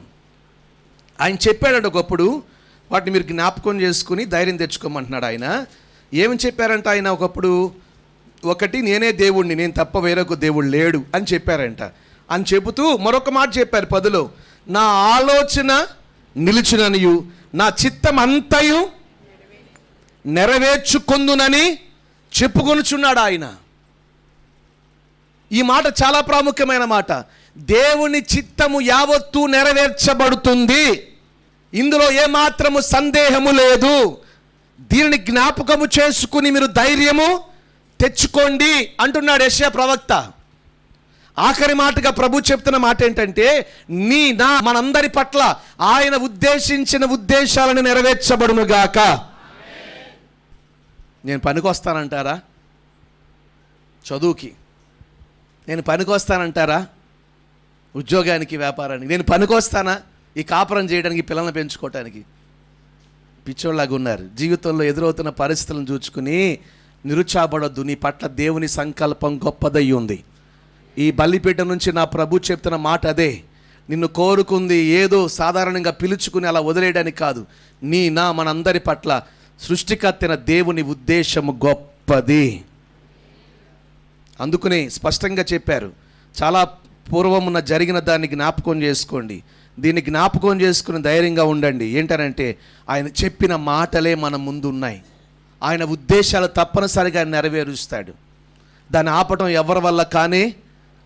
ఆయన చెప్పాడంట ఒకప్పుడు, వాటిని మీరు జ్ఞాపకం చేసుకుని ధైర్యం తెచ్చుకోమంటున్నాడు ఆయన. ఏమని చెప్పారంట ఆయన ఒకప్పుడు? 1, నేనే దేవుణ్ణి, నేను తప్ప వేరొక దేవుడు లేడు అని చెప్పారంట. అని చెబుతూ మరొక మాట చెప్పారు 10లో, నా ఆలోచన నిలిచిననియు నా చిత్తం అంతయు నెరవేర్చుకొందునని చెప్పుకొనుచున్నాడు ఆయన. ఈ మాట చాలా ప్రాముఖ్యమైన మాట. దేవుని చిత్తము యావత్తు నెరవేర్చబడుతుంది, ఇందులో ఏమాత్రము సందేహము లేదు. దీనిని జ్ఞాపకము చేసుకుని మీరు ధైర్యము తెచ్చుకోండి అంటున్నాడు యెషయా ప్రవక్త. ఆఖరి మాటగా ప్రభు చెప్తున్న మాట ఏంటంటే, నా మనందరి పట్ల ఆయన ఉద్దేశించిన ఉద్దేశాలను నెరవేర్చబడునుగాక. నేను పనికొస్తానంటారా? చదువుకి నేను పనికొస్తానంటారా? ఉద్యోగానికి, వ్యాపారానికి నేను పనికొస్తానా? ఈ కాపురం చేయడానికి, పిల్లల్ని పెంచుకోవటానికి? పిచ్చోళ్ళలాగా ఉన్నారు. జీవితంలో ఎదురవుతున్న పరిస్థితులను చూసుకుని నిరుత్సాహపడొద్దు. నీ పట్ల దేవుని సంకల్పం గొప్పదై ఉంది. ఈ బలిపీఠ నుంచి నా ప్రభు చెప్తున్న మాట అదే. నిన్ను కోరుకుంది ఏదో సాధారణంగా పిలుచుకుని అలా వదిలేయడానికి కాదు. మనందరి పట్ల సృష్టికర్తైన దేవుని ఉద్దేశము గొప్పది. అందుకనే స్పష్టంగా చెప్పారు, చాలా పూర్వమున జరిగిన దాన్ని జ్ఞాపకం చేసుకోండి, దీన్ని జ్ఞాపకం చేసుకుని ధైర్యంగా ఉండండి. ఏంటనంటే, ఆయన చెప్పిన మాటలే మన ముందు ఉన్నాయి. ఆయన ఉద్దేశాలు తప్పనిసరిగా నెరవేరుస్తాడు. దాన్ని ఆపటం ఎవరి వల్ల కానే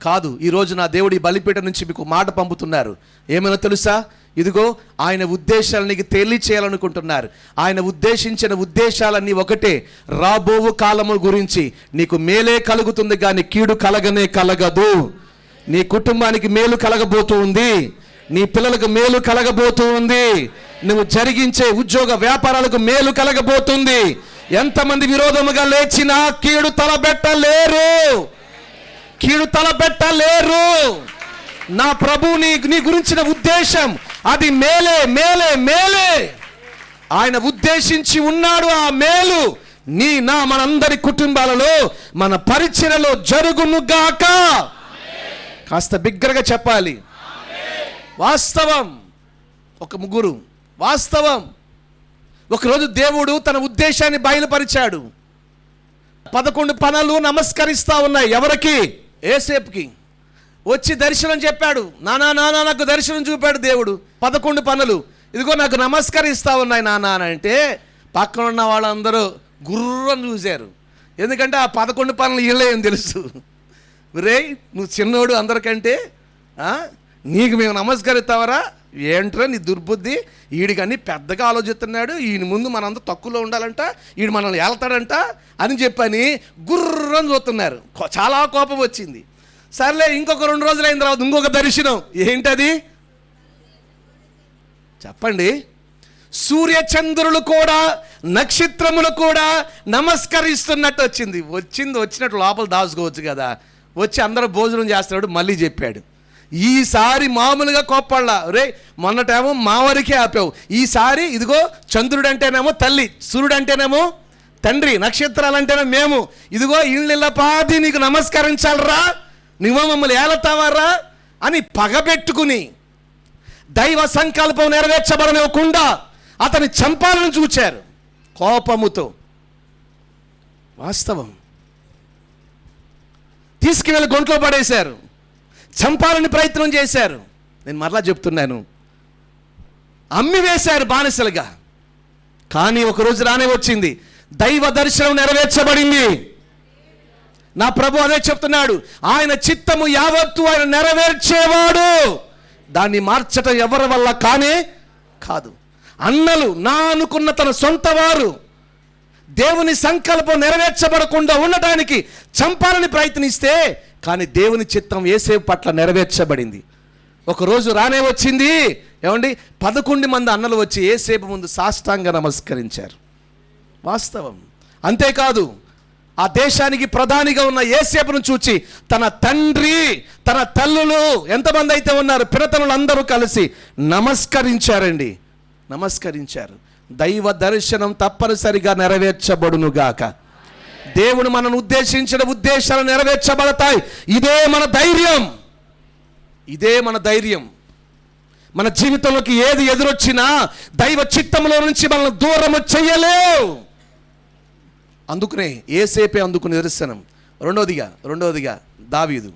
కాదు. ఈరోజు నా దేవుడి బలిపీఠ నుంచి మీకు మాట పంపుతున్నారు. ఏమైనా తెలుసా? ఇదిగో ఆయన ఉద్దేశాలు నీకు తెలియచేయాలనుకుంటున్నారు. ఆయన ఉద్దేశించిన ఉద్దేశాలన్నీ ఒకటే, రాబోవు కాలము గురించి నీకు మేలే కలుగుతుంది కానీ కీడు కలగనే కలగదు. నీ కుటుంబానికి మేలు కలగబోతూ ఉంది, నీ పిల్లలకు మేలు కలగబోతూ ఉంది, నువ్వు జరిగించే ఉద్యోగ వ్యాపారాలకు మేలు కలగబోతుంది. ఎంతమంది విరోధముగా లేచినా కీడు తలబెట్టలేరు, కీడు తలబెట్టలేరు. నా ప్రభు నీ గురించిన ఉద్దేశం అది మేలే, మేలే, మేలే. ఆయన ఉద్దేశించి ఉన్నాడు. ఆ మేలు మనందరి కుటుంబాలలో, మన పరిచర్యలో జరుగునుగాక. కాస్త బిగ్గరగా చెప్పాలి. వాస్తవం. ఒక ముగ్గురు వాస్తవం. ఒకరోజు దేవుడు తన ఉద్దేశాన్ని బయలుపరిచాడు. 11 పనులు నమస్కరిస్తా ఉన్నాయి. ఎవరికి? యోసేపుకి. వచ్చి దర్శనం చెప్పాడు. నానా నాకు దర్శనం చూపాడు దేవుడు. 11 పనులు, ఇదిగో నాకు నమస్కరిస్తా ఉన్నాయి నానా అని అంటే, పక్కన ఉన్న వాళ్ళందరూ గుర్రని చూశారు. ఎందుకంటే ఆ 11 పనులు వీళ్ళే ఏం తెలుసు. రే, నువ్వు చిన్నోడు అందరికంటే, నీకు మేము నమస్కరిస్తావరా? ఏంట్రా నీ దుర్బుద్ధి? వీడికన్నీ పెద్దగా ఆలోచిస్తున్నాడు, ఈయన ముందు మనంతా తక్కువలో ఉండాలంట, వీడు మనల్ని వెళ్తాడంట అని చెప్పని గుర్రని చూస్తున్నారు. చాలా కోపం వచ్చింది. సర్లే, ఇంకొక 2 రోజులు అయిన తర్వాత ఇంకొక దర్శనం. ఏంటది చెప్పండి? సూర్యచంద్రులు కూడా, నక్షత్రములు కూడా నమస్కరిస్తున్నట్టు వచ్చినట్టు లోపల దాచుకోవచ్చు కదా. వచ్చి అందరూ భోజనం చేస్తున్నాడు. మళ్ళీ చెప్పాడు, ఈసారి మామూలుగా కోప్పళ్ళ, రే మొన్నటేమో మా వరకే ఆపావు, ఈసారి ఇదిగో చంద్రుడంటేనేమో తల్లి, సూర్యుడంటేనేమో తండ్రి, నక్షత్రాలంటేనే మేము, ఇదిగో ఇళ్ళ పాది నీకు నమస్కరించాలరా, నువ్వు మమ్మల్ని ఏలతావారా అని పగబెట్టుకుని దైవ సంకల్పం నెరవేర్చబడనివ్వకుండా అతని చంపాలని చూచారు కోపముతో. వాస్తవం. తీసుకువెళ్ళి గొంట్లో పడేశారు, చంపాలని ప్రయత్నం చేశారు. నేను మరలా చెప్తున్నాను, అమ్మి వేశారు బానిసలుగా. కానీ ఒకరోజు రానే వచ్చింది, దైవ దర్శనం నెరవేర్చబడింది. నా ప్రభు అదే చెప్తున్నాడు, ఆయన చిత్తము యావత్తు ఆయన నెరవేర్చేవాడు. దాన్ని మార్చటం ఎవరి వల్ల కానే కాదు. అన్నలు నా అనుకున్న తన సొంత వారు దేవుని సంకల్పం నెరవేర్చబడకుండా ఉండటానికి చంపాలని ప్రయత్నిస్తే, కానీ దేవుని చిత్తం యేసేపు పట్ల నెరవేర్చబడింది. ఒకరోజు రానే వచ్చింది, ఏమండి, 11 మంది అన్నలు వచ్చి యేసేపు ముందు సాష్టాంగ నమస్కరించారు. వాస్తవం. అంతేకాదు, ఆ దేశానికి ప్రధానిగా ఉన్న యేసేపును చూచి తన తండ్రి, తన తల్లులు ఎంతమంది అయితే ఉన్నారు, పినతనులు అందరూ కలిసి నమస్కరించారండి. నమస్కరించారు. దైవ దర్శనం తప్పనిసరిగా నెరవేర్చబడునుగాక. దేవుడు మనను ఉద్దేశించిన ఉద్దేశాలు నెరవేర్చబడతాయి. ఇదే మన ధైర్యం. ఇదే మన ధైర్యం. మన జీవితంలోకి ఏది ఎదురొచ్చినా దైవ చిత్తంలో నుంచి మనల్ని దూరము చెయ్యలేవు. అందుకనే యేసేపే అందుకు నిదర్శనం. రెండవదిగా దావీదు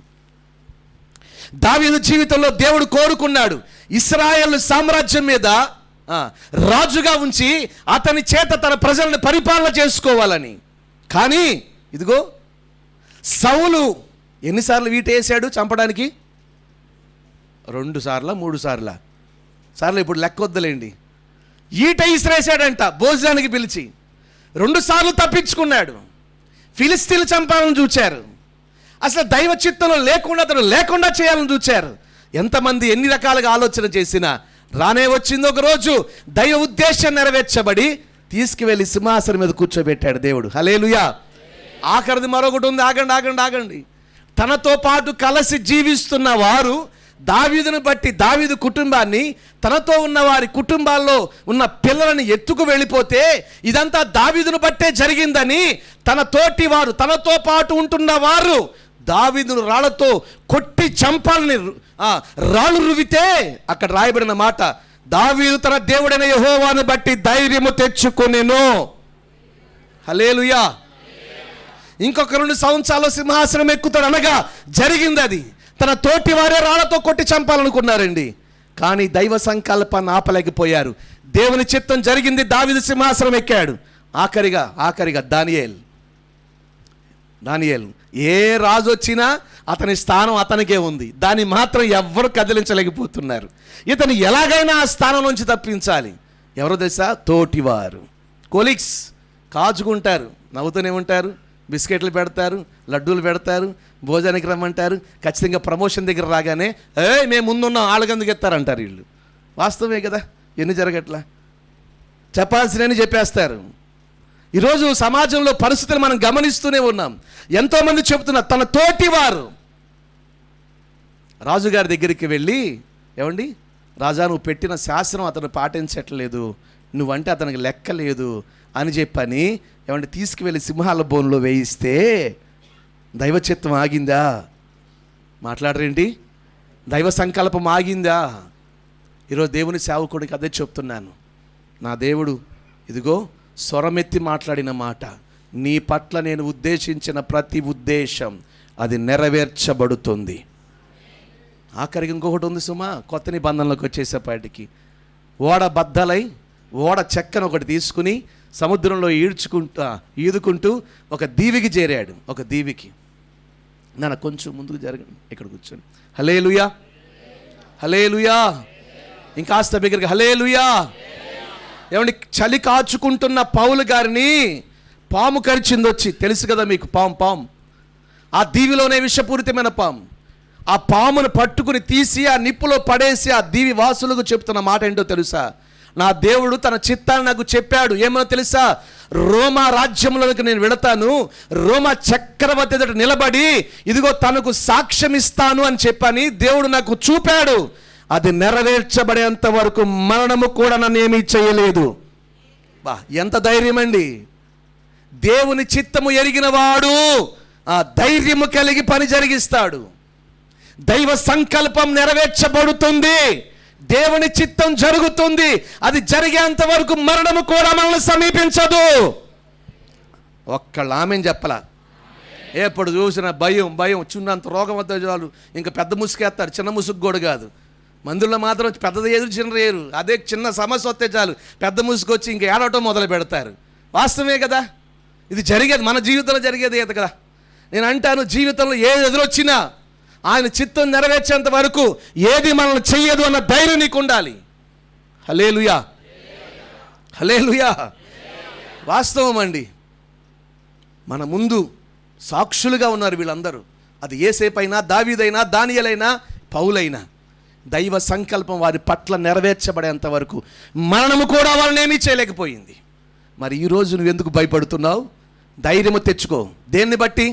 జీవితంలో దేవుడు కోరుకున్నాడు ఇశ్రాయేలు సామ్రాజ్యం మీద రాజుగా ఉంచి అతని చేత తన ప్రజలను పరిపాలన చేసుకోవాలని. కానీ ఇదిగో సౌలు ఎన్నిసార్లు వీటేసాడు చంపడానికి? 2 సార్లా 3 సార్లా? ఇప్పుడు లెక్క వద్దలేండి. ఈట ఇసిరేసాడంట భోజనానికి పిలిచి. 2 సార్లు తప్పించుకున్నాడు. ఫిలిస్తీన్లు చంపాలని చూచారు. అసలు దైవ చిత్తంలో లేకుండా చేయాలని చూచారు. ఎంతమంది ఎన్ని రకాలుగా ఆలోచన చేసినా రానే వచ్చింది ఒకరోజు దైవ ఉద్దేశం నెరవేర్చబడి తీసుకువెళ్ళి సింహాసనం మీద కూర్చోబెట్టాడు దేవుడు. హల్లెలూయా. ఆఖరిది మరొకటి ఉంది. ఆగండి. తనతో పాటు కలిసి జీవిస్తున్న వారు దావీదును బట్టి దావీదు కుటుంబాన్ని, తనతో ఉన్న వారి కుటుంబాల్లో ఉన్న పిల్లలని ఎత్తుకు వెళ్ళిపోతే ఇదంతా దావీదును బట్టే జరిగిందని తన తోటి వారు, తనతో పాటు ఉంటున్న వారు దావీదును రాళ్లతో కొట్టి చంపాలని రాళ్ళు రువితే అక్కడ రాయబడిన మాట, దావీదు తన దేవుడైన యెహోవాను బట్టి ధైర్యము తెచ్చుకొనెను. హల్లెలూయా. ఇంకొక 2 సంవత్సరాలు సింహాసనం ఎక్కుతాడు అనగా జరిగింది అది. తన తోటి వారే రాళ్లతో కొట్టి చంపాలనుకున్నారండి. కానీ దైవ సంకల్పాన్ని ఆపలేకపోయారు. దేవుని చిత్తం జరిగింది. దావీదు సింహాసనం ఎక్కాడు. ఆఖరిగా దానియేలు. ఏ రాజు వచ్చినా అతని స్థానం అతనికే ఉంది. దాన్ని మాత్రం ఎవ్వరు కదిలించలేకపోతున్నారు. ఇతను ఎలాగైనా ఆ స్థానం నుంచి తప్పించాలి. ఎవరో తెలుసా? తోటివారు, కొలీగ్స్. కాచుకుంటారు, నవ్వుతూనే ఉంటారు, బిస్కెట్లు పెడతారు, లడ్డూలు పెడతారు, భోజనానికి రమ్మంటారు. ఖచ్చితంగా ప్రమోషన్ దగ్గర రాగానే మేము ముందున్నాం ఆళ్ళగందుకు ఎత్తారంటారు వీళ్ళు. వాస్తవమే కదా, ఎన్ని జరగట్లా చెప్పాల్సినని చెప్పేస్తారు. ఈరోజు సమాజంలో పరిస్థితులు మనం గమనిస్తూనే ఉన్నాం. ఎంతోమంది చెబుతున్నారు తన తోటివారు రాజుగారి దగ్గరికి వెళ్ళి, ఏమండి రాజా, నువ్వు పెట్టిన శాసనం అతను పాటించట్లేదు, నువ్వంటే అతనికి లెక్క లేదు అని చెప్పని ఏమంటే తీసుకువెళ్ళి సింహాల బోన్లో వేయిస్తే దైవ చిత్తం ఆగిందా? మాట్లాడరేంటి? దైవ సంకల్పం ఆగిందా? ఈరోజు దేవుని సేవకుడికి అదే చెప్తున్నాను. నా దేవుడు ఇదిగో స్వరమెత్తి మాట్లాడిన మాట, నీ పట్ల నేను ఉద్దేశించిన ప్రతి ఉద్దేశం అది నెరవేర్చబడుతుంది. ఆఖరికి ఇంకొకటి ఉంది సుమా, కొత్త నిబంధనలోకి వచ్చేసేపాటికి ఓడ బద్దలై ఓడ చెక్కను ఒకటి తీసుకుని సముద్రంలో ఈదుకుంటూ ఒక దీవికి చేరాడు. ఒక దీవికి నాన్న కొంచెం ముందుకు జరగండి, ఇక్కడ కూర్చొని. హల్లెలూయా, హల్లెలూయా. ఇంకాస్త బిగ్గరగా హల్లెలూయా. ఏమండి, చలి కాచుకుంటున్న పౌలు గారిని పాము కరిచింది వచ్చి. తెలుసు కదా మీకు పాము. ఆ దీవిలోనే విషపూరితమైన పాము. ఆ పామును పట్టుకుని తీసి ఆ నిప్పులో పడేసి ఆ దీవి వాసులకు చెప్తున్న మాట ఏంటో తెలుసా? నా దేవుడు తన చిత్తాన్ని నాకు చెప్పాడు. ఏమో తెలుసా? రోమా రాజ్యంలోకి నేను వెళతాను, రోమా చక్రవర్తి ఎదుట నిలబడి ఇదిగో తనకు సాక్ష్యం ఇస్తాను అని చెప్పని దేవుడు నాకు చూపాడు. అది నెరవేర్చబడేంత వరకు మరణము కూడా నన్ను ఏమీ చేయలేదు. ఎంత ధైర్యం అండి! దేవుని చిత్తము ఎరిగిన వాడు ఆ ధైర్యము కలిగి పని జరిగిస్తాడు. దైవ సంకల్పం నెరవేర్చబడుతుంది, దేవుని చిత్తం జరుగుతుంది. అది జరిగేంత వరకు మరణము కూడా మనల్ని సమీపించదు. ఒక్కళ్ళు ఆమెను చెప్పలా. ఎప్పుడు చూసిన భయం చున్నంత రోగం వద్ద చాలు ఇంకా పెద్ద ముసుగేస్తారు, చిన్న ముసుగు కూడా కాదు. మందుల్లో మాత్రం పెద్దది ఏదో చిన్న ఏరు, అదే చిన్న సమస్య వస్తే చాలు పెద్ద ముసుకొచ్చి ఇంక ఏడవటం మొదలు పెడతారు. వాస్తవమే కదా, ఇది జరిగేది, మన జీవితంలో జరిగేది కదా. నేను అంటాను, జీవితంలో ఏది ఎదురొచ్చినా ఆయన చిత్తం నెరవేర్చేంత వరకు ఏది మనల్ని చెయ్యదు అన్న ధైర్యం నీకు ఉండాలి. హల్లెలూయా, హల్లెలూయా. వాస్తవం అండి. మన ముందు సాక్షులుగా ఉన్నారు వీళ్ళందరూ. అది యేసేపైనా, దావీదైనా, దానియేలైనా, పౌలైనా. దైవ సంకల్పం వారి పట్ల నెరవేర్చబడేంత వరకు మరణము కూడా వాళ్ళని ఏమీ చేయలేకపోయింది. మరి ఈరోజు నువ్వు ఎందుకు భయపడుతున్నావు? ధైర్యము తెచ్చుకో. దేన్ని బట్టి?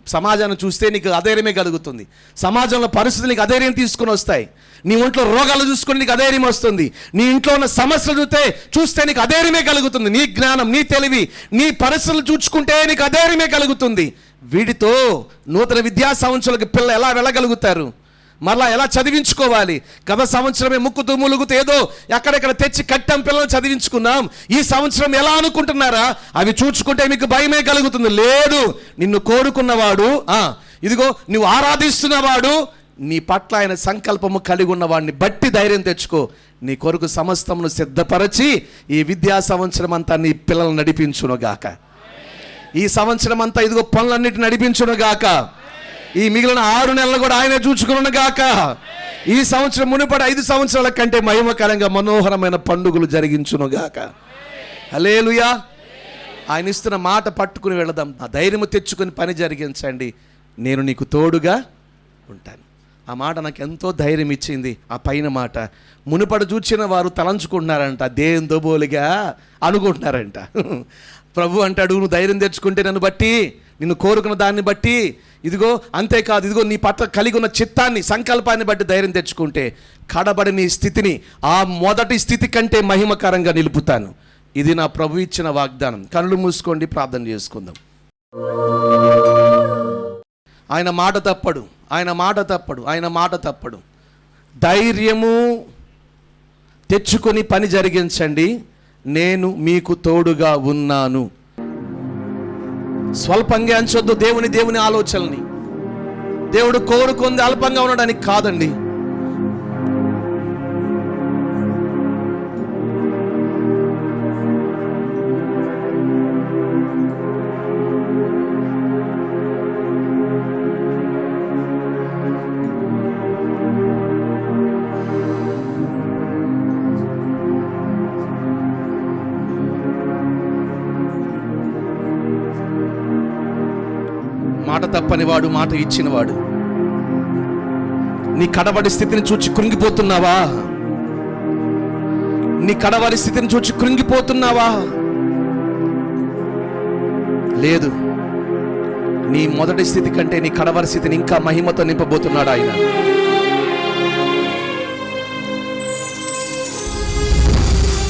సమాజాన్ని చూస్తే నీకు అధైర్యమే కలుగుతుంది. సమాజంలో పరిస్థితులు నీకు అధైర్యం తీసుకుని వస్తాయి. నీ ఒంట్లో రోగాలు చూసుకుని నీకు అధైర్యం వస్తుంది. నీ ఇంట్లో ఉన్న సమస్యలు చూస్తే నీకు అధైర్యమే కలుగుతుంది. నీ జ్ఞానం, నీ తెలివి, నీ పరిస్థితులు చూసుకుంటే నీకు అధైర్యమే కలుగుతుంది. వీటితో నూతన విద్యా సంవత్సరాలకు పిల్లలు ఎలా వెళ్ళగలుగుతారు? మరలా ఎలా చదివించుకోవాలి? గత సంవత్సరమే ముక్కుతూ ములుగుతూ ఏదో ఎక్కడెక్కడ తెచ్చి కట్టాం, పిల్లలు చదివించుకున్నాం. ఈ సంవత్సరం ఎలా అనుకుంటున్నారా? అవి చూచుకుంటే మీకు భయమే కలుగుతుంది. లేదు, నిన్ను కోరుకున్నవాడు, ఇదిగో నువ్వు ఆరాధిస్తున్నవాడు, నీ పట్ల ఆయన సంకల్పము కలిగి ఉన్నవాడిని బట్టి ధైర్యం తెచ్చుకో. నీ కొరకు సమస్తమును సిద్ధపరచి ఈ విద్యా సంవత్సరం అంతా నీ పిల్లలు నడిపించునుగాక. ఈ సంవత్సరం అంతా ఇదిగో పనులన్నిటిని నడిపించునుగాక. ఈ మిగిలిన 6 నెలలు కూడా ఆయన చూచుకునుగాక. ఈ సంవత్సరం మునుపటి 5 సంవత్సరాల కంటే మహిమకరంగా మనోహరమైన పండుగలు జరిగించునుగాక. హల్లెలూయా. ఆయన ఇస్తున్న మాట పట్టుకుని వెళదాం. ఆ ధైర్యము తెచ్చుకొని పని జరిగించండి. నేను నీకు తోడుగా ఉంటాను. ఆ మాట నాకు ఎంతో ధైర్యం ఇచ్చింది. ఆ పైన మాట మునుపడు చూచిన వారు తలంచుకుంటున్నారంట, దేవుని దోబోలుగా అనుకుంటున్నారంట. ప్రభు అంటాడు, నువ్వు ధైర్యం తెచ్చుకుంటే నన్ను బట్టి, నిన్ను కోరుకున్న దాన్ని బట్టి, ఇదిగో అంతేకాదు, ఇదిగో నీ పట్ల కలిగి ఉన్న చిత్తాన్ని, సంకల్పాన్ని బట్టి ధైర్యం తెచ్చుకుంటే కడబడి నీ స్థితిని ఆ మొదటి స్థితి కంటే మహిమకరంగా నిలుపుతాను. ఇది నా ప్రభు ఇచ్చిన వాగ్దానం. కళ్ళు మూసుకోండి, ప్రార్థన చేసుకుందాం. ఆయన మాట తప్పడు, ఆయన మాట తప్పడు, ఆయన మాట తప్పడు. ధైర్యము తెచ్చుకొని పని జరిగించండి. నేను మీకు తోడుగా ఉన్నాను. స్వల్పంగా అంచొద్దు దేవుని ఆలోచనల్ని. దేవుడు కోరుకుంది అల్పంగా ఉండడానికి కాదండి. మాట తప్పనివాడు, మాట ఇచ్చినవాడు. నీ కడబడి స్థితిని చూచి కృంగిపోతున్నావా? నీ కడబడి స్థితిని చూచి కృంగిపోతున్నావా? లేదు, నీ మొదటి స్థితి కంటే నీ కడబడి స్థితిని ఇంకా మహిమతో నింపబోతున్నాడు ఆయన.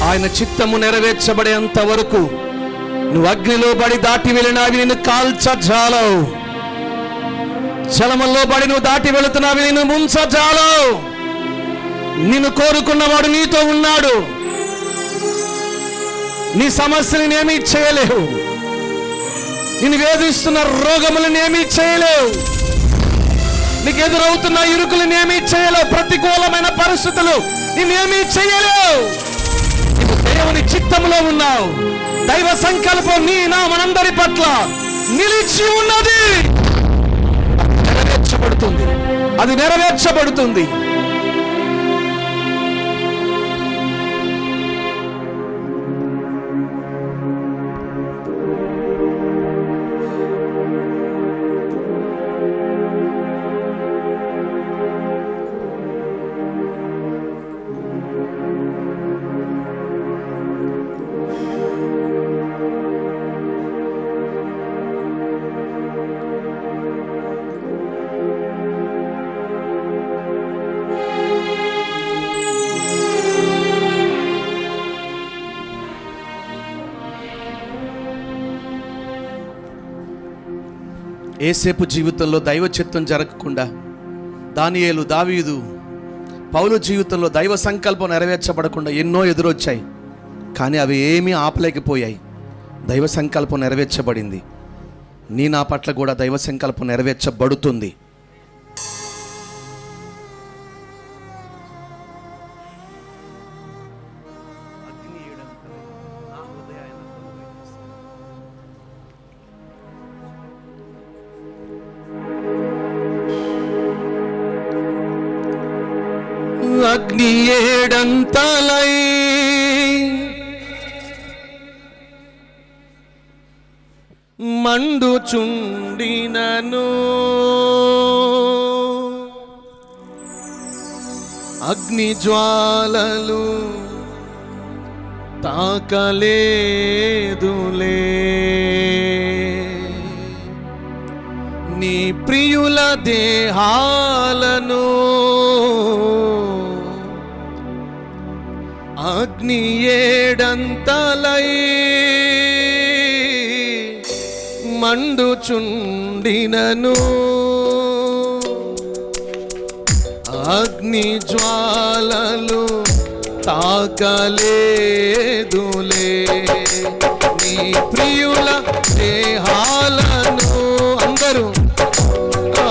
ఆయన చిత్తము నెరవేర్చబడేంత వరకు నువ్వు అగ్నిలో పడి దాటి వెళ్ళినావి నిన్ను కాల్చజాలవు. జలములో పడి నువ్వు దాటి వెళుతున్నావి నిన్ను ముంచజాలవు. నిన్ను కోరుకున్నవాడు నీతో ఉన్నాడు. నీ సమస్యలను ఏమీ చేయలేవు. నిన్ను వేధిస్తున్న రోగములను ఏమీ చేయలేవు. నీకు ఎదురవుతున్న ఇరుకులను ఏమీ చేయలేవు. ప్రతికూలమైన పరిస్థితులు నిన్నేమీ చేయలేవు. నీవు దేవుని చిత్తంలో ఉన్నావు. దైవ సంకల్పం నీ నా మనందరి పట్ల నిలిచి ఉన్నది. నెరవేర్చబడుతుంది, అది నెరవేర్చబడుతుంది. యేసేపు జీవితంలో దైవ చిత్తం జరగకుండా, దానియేలు, దావీదు, పౌలు జీవితంలో దైవ సంకల్పం నెరవేర్చబడకుండా ఎన్నో ఎదురొచ్చాయి. కానీ అవి ఏమీ ఆపలేకపోయాయి. దైవ సంకల్పం నెరవేర్చబడింది. నీ నా పట్ల కూడా దైవ సంకల్పం నెరవేర్చబడుతుంది. అగ్ని ఏడంతలై మండుచుండినను అగ్ని జ్వాలలు తాకలేదులే నీ ప్రియుల దేహాలను అగ్ని ఏడంతలై మండుచుండినను అగ్ని జ్వాలలు తాకలేదులే నీ ప్రియుల దేహాలను అందరూ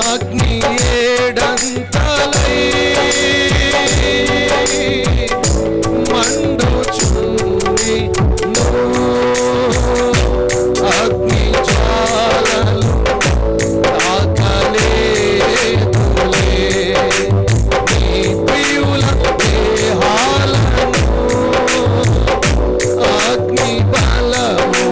అగ్ని ఏడంతలై మండుచుండిను అగ్ని జ్వాలలు తాకలేదులే నీ ప్రియుల దేహాలను అగ్ని బలము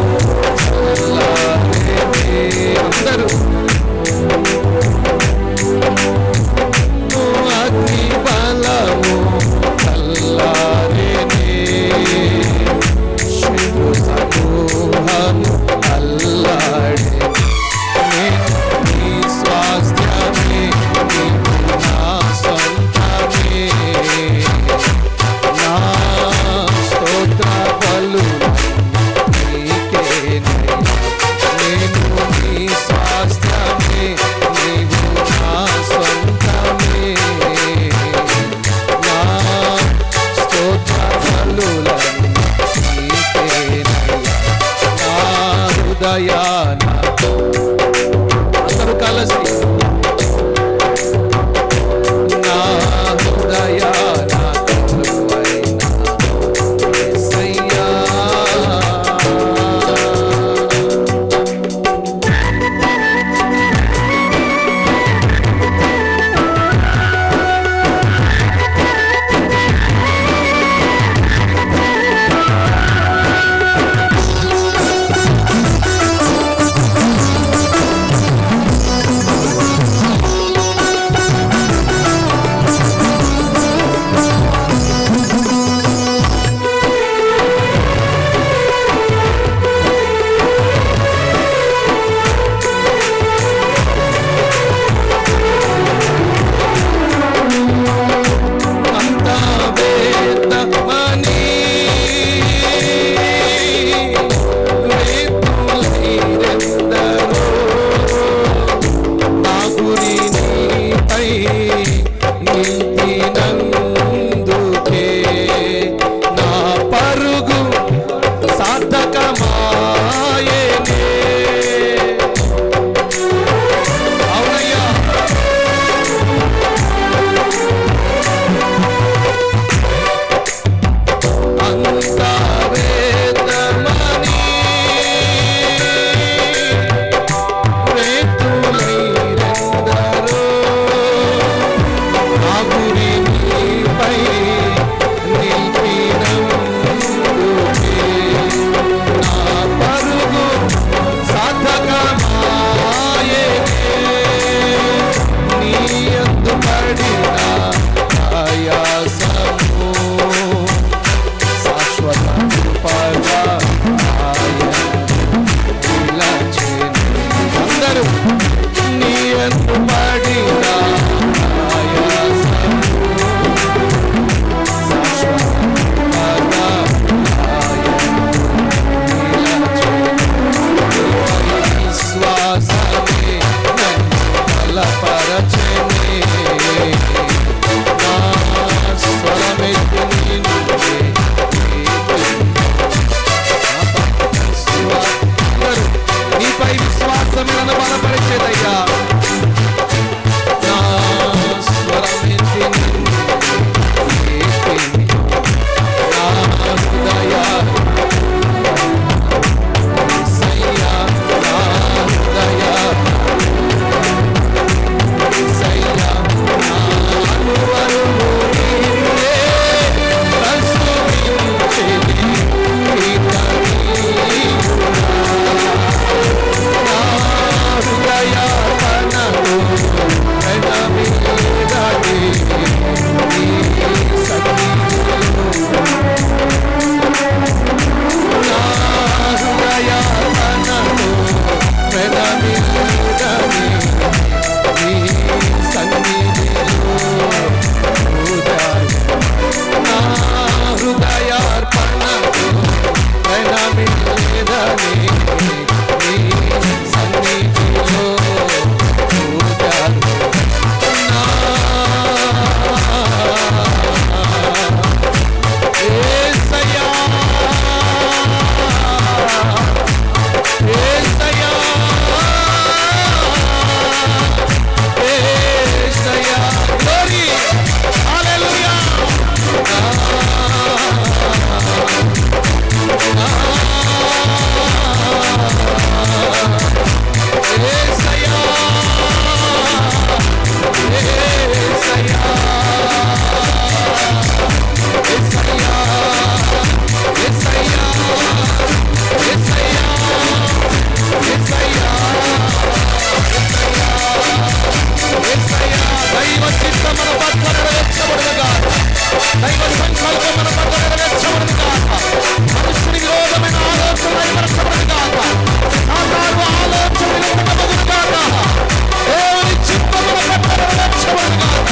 దైవ సంకల్పం మన పట్ల నెరవేర్చబడును గాక. మనుషుని విరోధమైన ఆలోచన నెరవేర్చబడును గాక. సాతాను ఆలోచనలు వినబడును గాక. దేవుని చిత్తం మన పట్ల నెరవేర్చబడును గాక.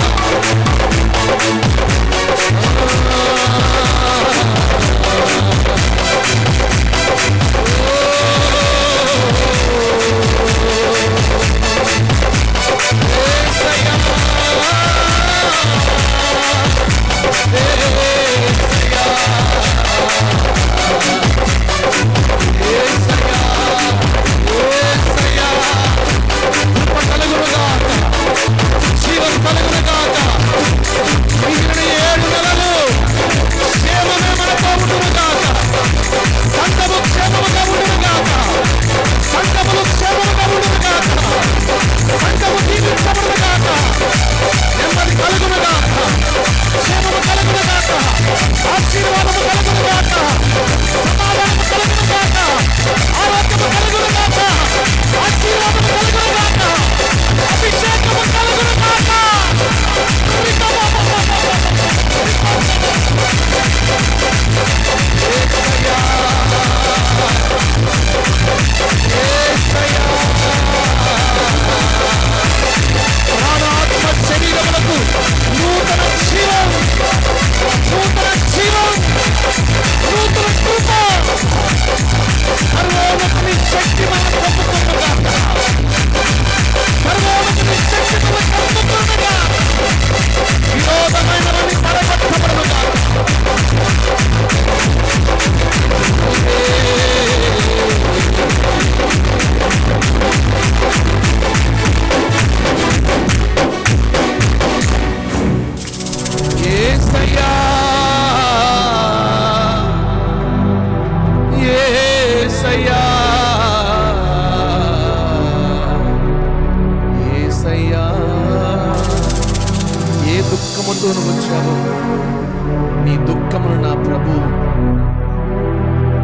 నీ దుఃఖమును నా ప్రభు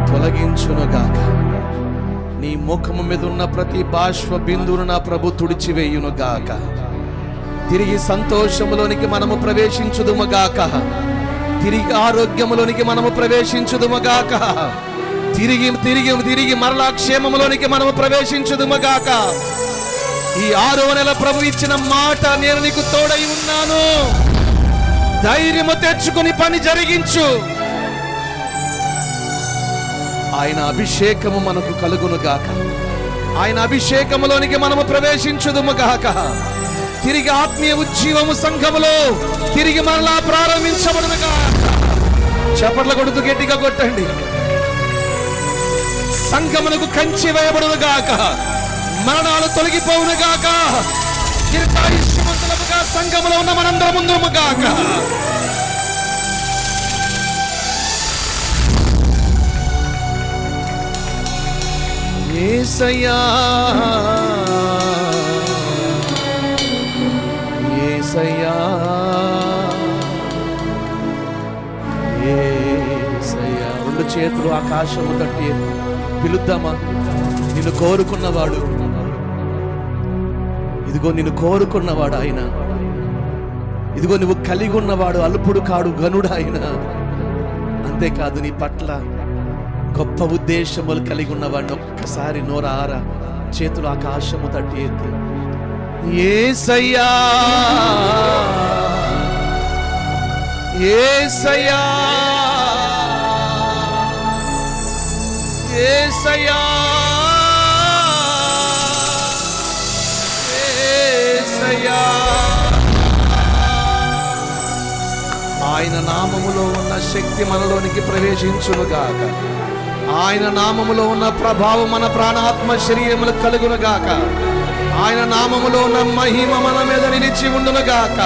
తొలగించునుగాక. నీ ముఖము మీద ఉన్న ప్రతి బాష్ప బిందువును నా ప్రభు తుడిచివేయునుగాక. తిరిగి సంతోషములోనికి మనము ప్రవేశించుదుముగాక. తిరిగి ఆరోగ్యములోనికి మనము ప్రవేశించుదుముగాక. తిరిగి తిరిగి తిరిగి మరలా క్షేమములోనికి మనము ప్రవేశించుదుముగాక. ఈ 6వ నెల ప్రభు ఇచ్చిన మాట, నేను నీకు తోడై ఉన్నాను, ధైర్యము తెచ్చుకుని పని జరిగించు. ఆయన అభిషేకము మనకు కలుగునుగాక. ఆయన అభిషేకములోనికి మనము ప్రవేశించుదుముగాక. తిరిగి ఆత్మీయ ఉజ్జీవము సంఘములో తిరిగి మరలా ప్రారంభించబడునుగాక. చప్పట్లు కొడుతూ గట్టిగా కొట్టండి. సంఘమునకు కంచి వేయబడునుగాక. మరణాలు తొలగిపోవునుగాక. దీర్ఘాయుష్యవంతులముగా సంఘములో ఉన్న మనందరం ముందుముగాక. యేసయ్యా యేసయ్యా యేసయ్యా. రెండు చేతులు ఆకాశము తట్టి పిలుద్దామా? నిన్ను కోరుకున్నవాడు, ఇదిగో నిన్ను కోరుకున్నవాడు ఆయన. ఇదిగో నువ్వు కలిగి ఉన్నవాడు అల్పుడు కాడు, గనుడు ఆయన. అంతేకాదు నీ పట్ల గొప్ప ఉద్దేశములు కలిగి ఉన్నవాడిని ఒక్కసారి నోరారా చేతులు ఆకాశము తట్టి ఎత్తి యేసయ్యా యేసయ్యా యేసయ్యా యేసయ్యా. ఆయన నామములో ఉన్న శక్తి మనలోనికి ప్రవేశించునుగాక. ఆయన నామములో ఉన్న ప్రభావం మన ప్రాణాత్మ శరీరములు కలుగునుగాక. ఆయన నామములో ఉన్న మహిమ మన మీద నిలిచి ఉండునుగాక.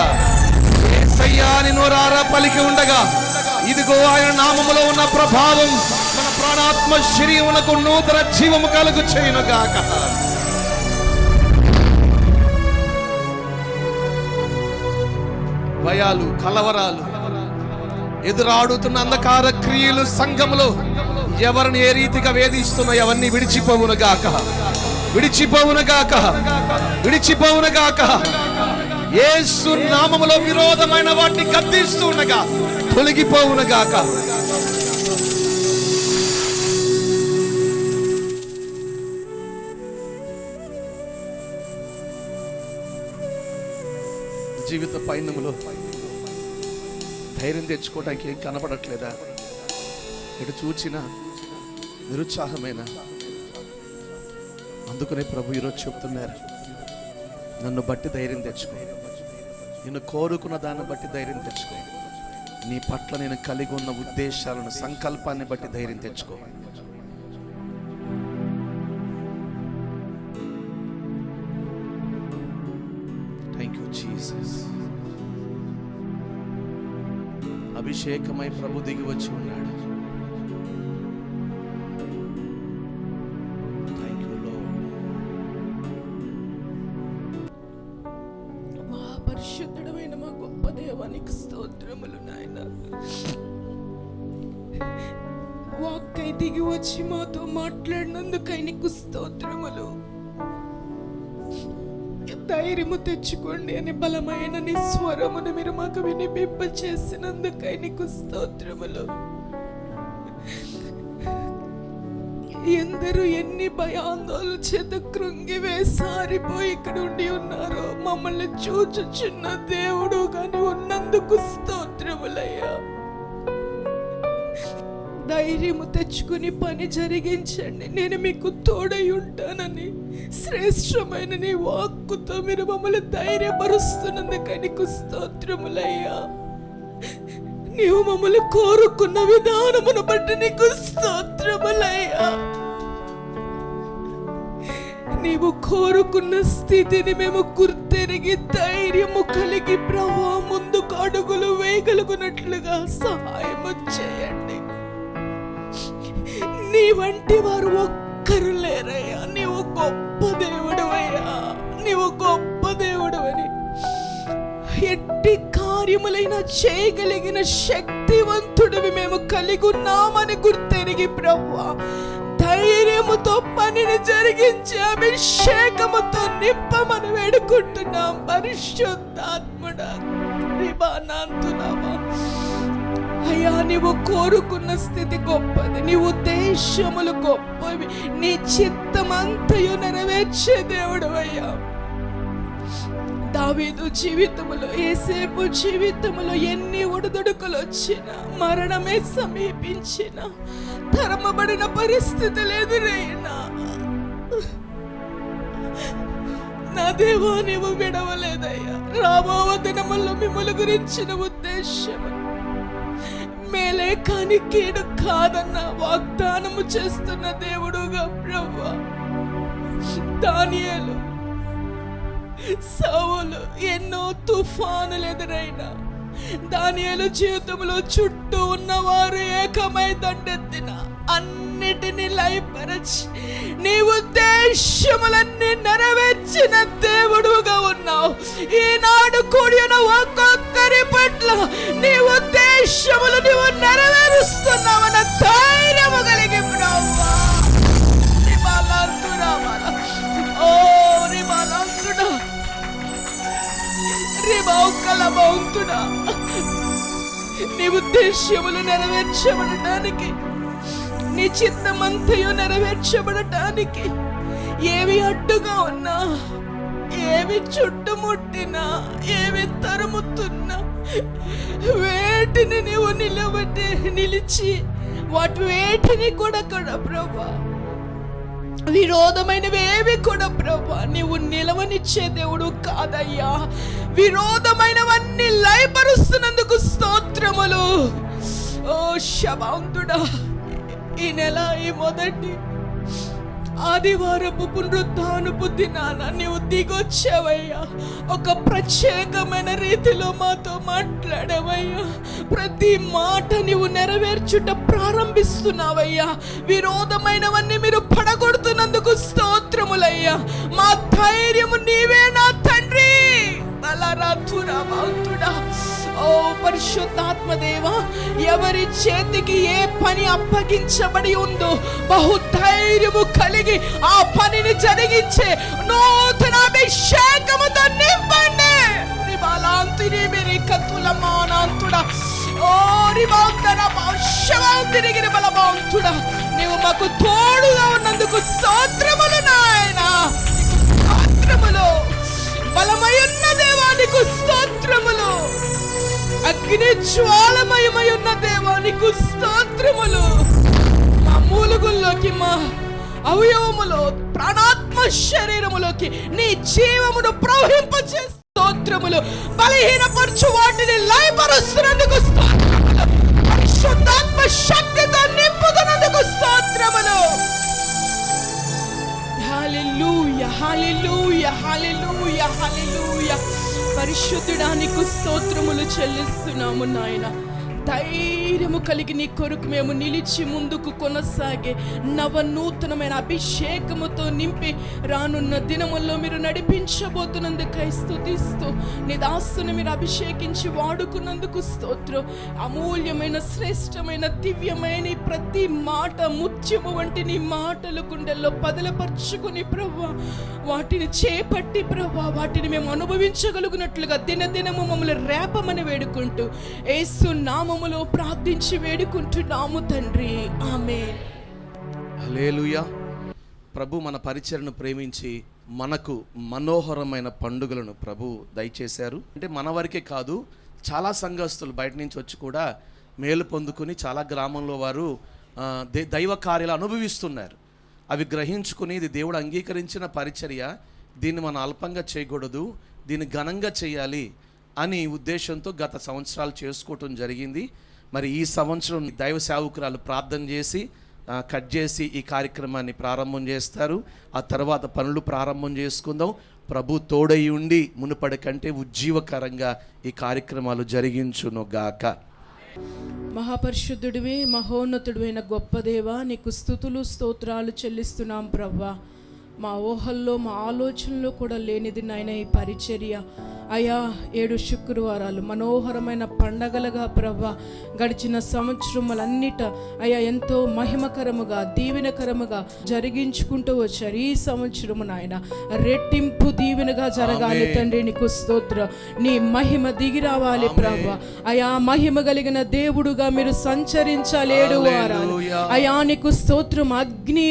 యేసయ్యా అని నోరారా పలికి ఉండగా, ఇదిగో ఆయన నామములో ఉన్న ప్రభావం మన ప్రాణాత్మ శరీరములకు నూతన జీవము కలుగు చేయునుగాక. భయాలు, కలవరాలు, ఎదురాడుతున్న అంధకార క్రియలు సంఘములో ఎవరిని ఏ రీతిగా వేధిస్తున్నాయి అవన్నీ విడిచిపోవునుగాక, విడిచిపోవునుగాక, విడిచిపోవునుగాక. యేసు నామములో విరోధమైన వాటిని గద్దిస్తూ ఉండగా తొలగిపోవునుగాక. జీవిత పయనములో ధైర్యం తెచ్చుకోవడానికి ఏం కనపడట్లేదా? ఎటు చూచినా నిరుత్సాహమైన. అందుకనే ప్రభు ఈరోజు చెప్తున్నారు, నన్ను బట్టి ధైర్యం తెచ్చుకో, నిన్ను కోరుకున్న దాన్ని బట్టి ధైర్యం తెచ్చుకో, నీ పట్ల నేను కలిగి ఉన్న ఉద్దేశాలను, సంకల్పాన్ని బట్టి ధైర్యం తెచ్చుకో. Thank you Jesus. అభిషేకమై ప్రభు దిగి వచ్చి ఉన్నాడు. Thank you lord. మా పరిశుద్ధుడైన మా గొప్ప దేవానికి స్తోత్రములు నాయన. వాక్కై దిగి వచ్చి మాతో మాట్లాడినందుకై నీకు స్తోత్రములు. ధైర్యము తెచ్చుకోండి అని బలమైన నీ స్వరమును మీరు మాకు వినిపింప చేసినందుకై నీకు స్తోత్రములు. ఎందరూ ఎన్ని భయాందోళన చేత కృంగి వేసారిపోయి ఇక్కడ ఉండి ఉన్నారో, మమ్మల్ని చూచుచున్న దేవుడు గాని ఉన్నందుకు స్తోత్రములయ్యా. ధైర్యము తెచ్చుకుని పని జరిగించండి, నేను మీకు తోడై ఉంటానని శ్రేష్టమైన నీ వాక్కుతో మీరు మమ్మల్ని ధైర్యపరుస్తున్నందుకై నీకు స్తోత్రములయ్యా. నీవు మమ్మల్ని కోరుకున్న విధానమును బట్టి నీకు స్తోత్రములయ్యా. నీవు కోరుకున్న స్థితిని మేము గుర్తెరిగి ధైర్యము కలిగి ప్రభువా ముందుకు అడుగులు వేయగలుగునట్లుగా సహాయము చేయండి. నీ వంటి వారు ఒక్కరు లేరయ్యా. నీవు గొప్ప దేవుడవయ్యా, నీవు గొప్ప దేవుడవని, ఎట్టి కార్యములైనా చేయగలిగిన శక్తివంతుడివి మేము కలిగి ఉన్నామని గుర్తెరిగి ప్రభువా ధైర్యముతో పనిని జరిగించి అభిషేకముతో నింపమని వేడుకుంటున్నాం. పరిశుద్ధాత్ముడా అయ్యా, నీవు కోరుకున్న స్థితి గొప్పది, నీ ఉద్దేశములు గొప్పవి, నీ చిత్తమంతయు నెరవేర్చే దేవుడు అయ్యా. దావీదు జీవితములో, యేసేపు జీవితములో ఎన్ని ఒడిదుడుకులు వచ్చినా, మరణమే సమీపించిన, తరమబడిన పరిస్థితులు ఎదురైనా, నా దేవా నీవు విడవలేదయ్యా. రాబో దినముల్లో మిమ్మల్ని గురించిన ఉద్దేశము మేలే కాని కీడు కాదన్న వాగ్దానము చేస్తున్న దేవుడుగా ప్రభువా, దానియేలు, సౌలు ఎన్నో తుఫానులు ఎదురైనా దానియేలు జీవితంలో చుట్టూ ఉన్నవారు ఏకమై దండెత్తిన అన్నిటినీ లయపరచి నీ ఉద్దేశములన్నీ నెరవేర్చిన దేవుడుగా ఉన్నావు. ఈనాడు కూడిన ఒక్కొక్కరి పట్ల నీ ఉద్దేశములు నీవు నెరవేరుస్తున్నావన్న ధైర్యము కలిగి ఉన్నావా. ఓ రిబాలంతుడా, రిబావుకలబౌతుడా, నీ ఉద్దేశములు నెరవేర్చబడటానికి, నీ చిత్తమంతయు నెరవేర్చబడటానికి ఏవి అడ్డుగా ఉన్నా, ఏవి చుట్టుముట్టినా, ఏవి తరుముతున్నా వేటిని నీవు నిలిచి వాటి వేటిని కూడా ప్రభా విరోధమైనవి ఏవి కూడా ప్రభా నీవు నిలవనిచ్చే దేవుడు కాదయ్యా. విరోధమైనవన్నీ లయపరుస్తున్నందుకు స్తోత్రములు. ఓ శబాంతుడా, ఈ నెల ఈ మొదటి ఆదివారపు పునరుద్ధానపు దినాన నీవు దిగొచ్చావయ్యా. ఒక ప్రత్యేకమైన రీతిలో మాతో మాట్లాడావయ్యా. ప్రతి మాట నీవు నెరవేర్చుట ప్రారంభిస్తున్నావయ్యా. విరోధమైనవన్నీ మీరు పడగొడుతున్నందుకు స్తోత్రములయ్యా. మా ధైర్యము నీవే నా తండ్రి. ఓ పరిశుద్ధాత్మదేవా, ఎవరి చేతికి ఏ పని అప్పగించబడి ఉందో బహుధైర్యము కలిగి ఆ పనిని జరిగించే నూతన అభిషేకముతో నింపండి. ఓ రిబాంతన భాషవాంతిరిగిన బలవంతుడా, నీవు మాకు తోడుగా ఉన్నందుకు స్తోత్రములు నాయనా. స్తోత్రములు బలమయున్న దేవానికి స్తోత్రములు, అగ్ని జ్వాలమయమై ఉన్న దేవానికి స్తోత్రములు. మా మూలుగుల్లోకి, మా అవయవములో, ప్రాణాత్మ శరీరములోకి నీ జీవమును ప్రవహింపచే స్తోత్రములు. బలహీనపరచు వాటిని లయపరుస్తున్నందుకు స్తోత్రములు. పరిశుద్ధాత్మ శక్తితో నింపుతున్నందుకు స్తోత్రములు. హల్లెలూయా, హల్లెలూయా, హల్లెలూయా, హల్లెలూయా. పరిశుద్ధుడా నీకు స్తోత్రములు చెల్లిస్తున్నాము నాయన. ధైర్యము కలిగి నీ కొరకు మేము నిలిచి ముందుకు కొనసాగే నవనూతనమైన అభిషేకముతో నింపి రానున్న దినముల్లో మీరు నడిపించబోతున్నందుకై స్తుతిస్తూ, నీ దాసుని మీరు అభిషేకించి వాడుకున్నందుకు స్తోత్రం. అమూల్యమైన, శ్రేష్టమైన, దివ్యమైన ప్రతి మాట ముత్యము వంటి నీ మాటలు గుండెల్లో పదలపరుచుకుని ప్రభువా, వాటిని చేపట్టి ప్రభువా, వాటిని మేము అనుభవించగలుగునట్లుగా దినదినము మమ్మల్ని రేపమని వేడుకుంటూ యేసు నామములో ప్రార్థించి వేడుకుంటున్నాము తండ్రి, ఆమేన్. హల్లెలూయా. ప్రభు మన పరిచర్ను ప్రేమించి మనకు మనోహరమైన పండుగలను ప్రభు దయచేశారు. అంటే మన వరకే కాదు, చాలా సంఘస్థులు బయట నుంచి వచ్చి కూడా మేలు పొందుకుని చాలా గ్రామంలో వారు దైవ కార్యాలు అనుభవిస్తున్నారు. అవి గ్రహించుకుని ఇది దేవుడు అంగీకరించిన పరిచర్య, దీన్ని మనం అల్పంగా చేయకూడదు, దీన్ని ఘనంగా చేయాలి అని ఉద్దేశంతో గత సంవత్సరాలు చేసుకోవటం జరిగింది. మరి ఈ సంవత్సరం దైవ సేవకురాలు ప్రార్థన చేసి కట్ చేసి ఈ కార్యక్రమాన్ని ప్రారంభం చేస్తారు. ఆ తర్వాత పనులు ప్రారంభం చేసుకుందాం. ప్రభు తోడై ఉండి మునుపటి కంటే ఉజ్జీవకరంగా ఈ కార్యక్రమాలు జరిగించును గాక. మహాపరిశుద్ధుడివి, మహోన్నతుడివైన గొప్ప దేవా, నీకు స్తుతులు స్తోత్రాలు చెల్లిస్తున్నాం ప్రవ్వా. మా ఊహల్లో, మా ఆలోచనలో కూడా లేనిది నాయన ఈ పరిచర్య. అయా 7 శుక్రవారాలు మనోహరమైన పండగలుగా ప్రభా, గడిచిన సంవత్సరములన్నిట అయా ఎంతో మహిమకరముగా, దీవెనకరముగా జరిగించుకుంటూ వచ్చారు. ఈ సంవత్సరము నాయన రెట్టింపు దీవెనగా జరగాలి తండ్రి, నీకు స్తోత్రం. నీ మహిమ దిగి రావాలి ప్రభా. అయా మహిమ కలిగిన దేవుడుగా మీరు సంచరించాలి 7 వారాలు. అయా నీకు స్తోత్రం. అగ్ని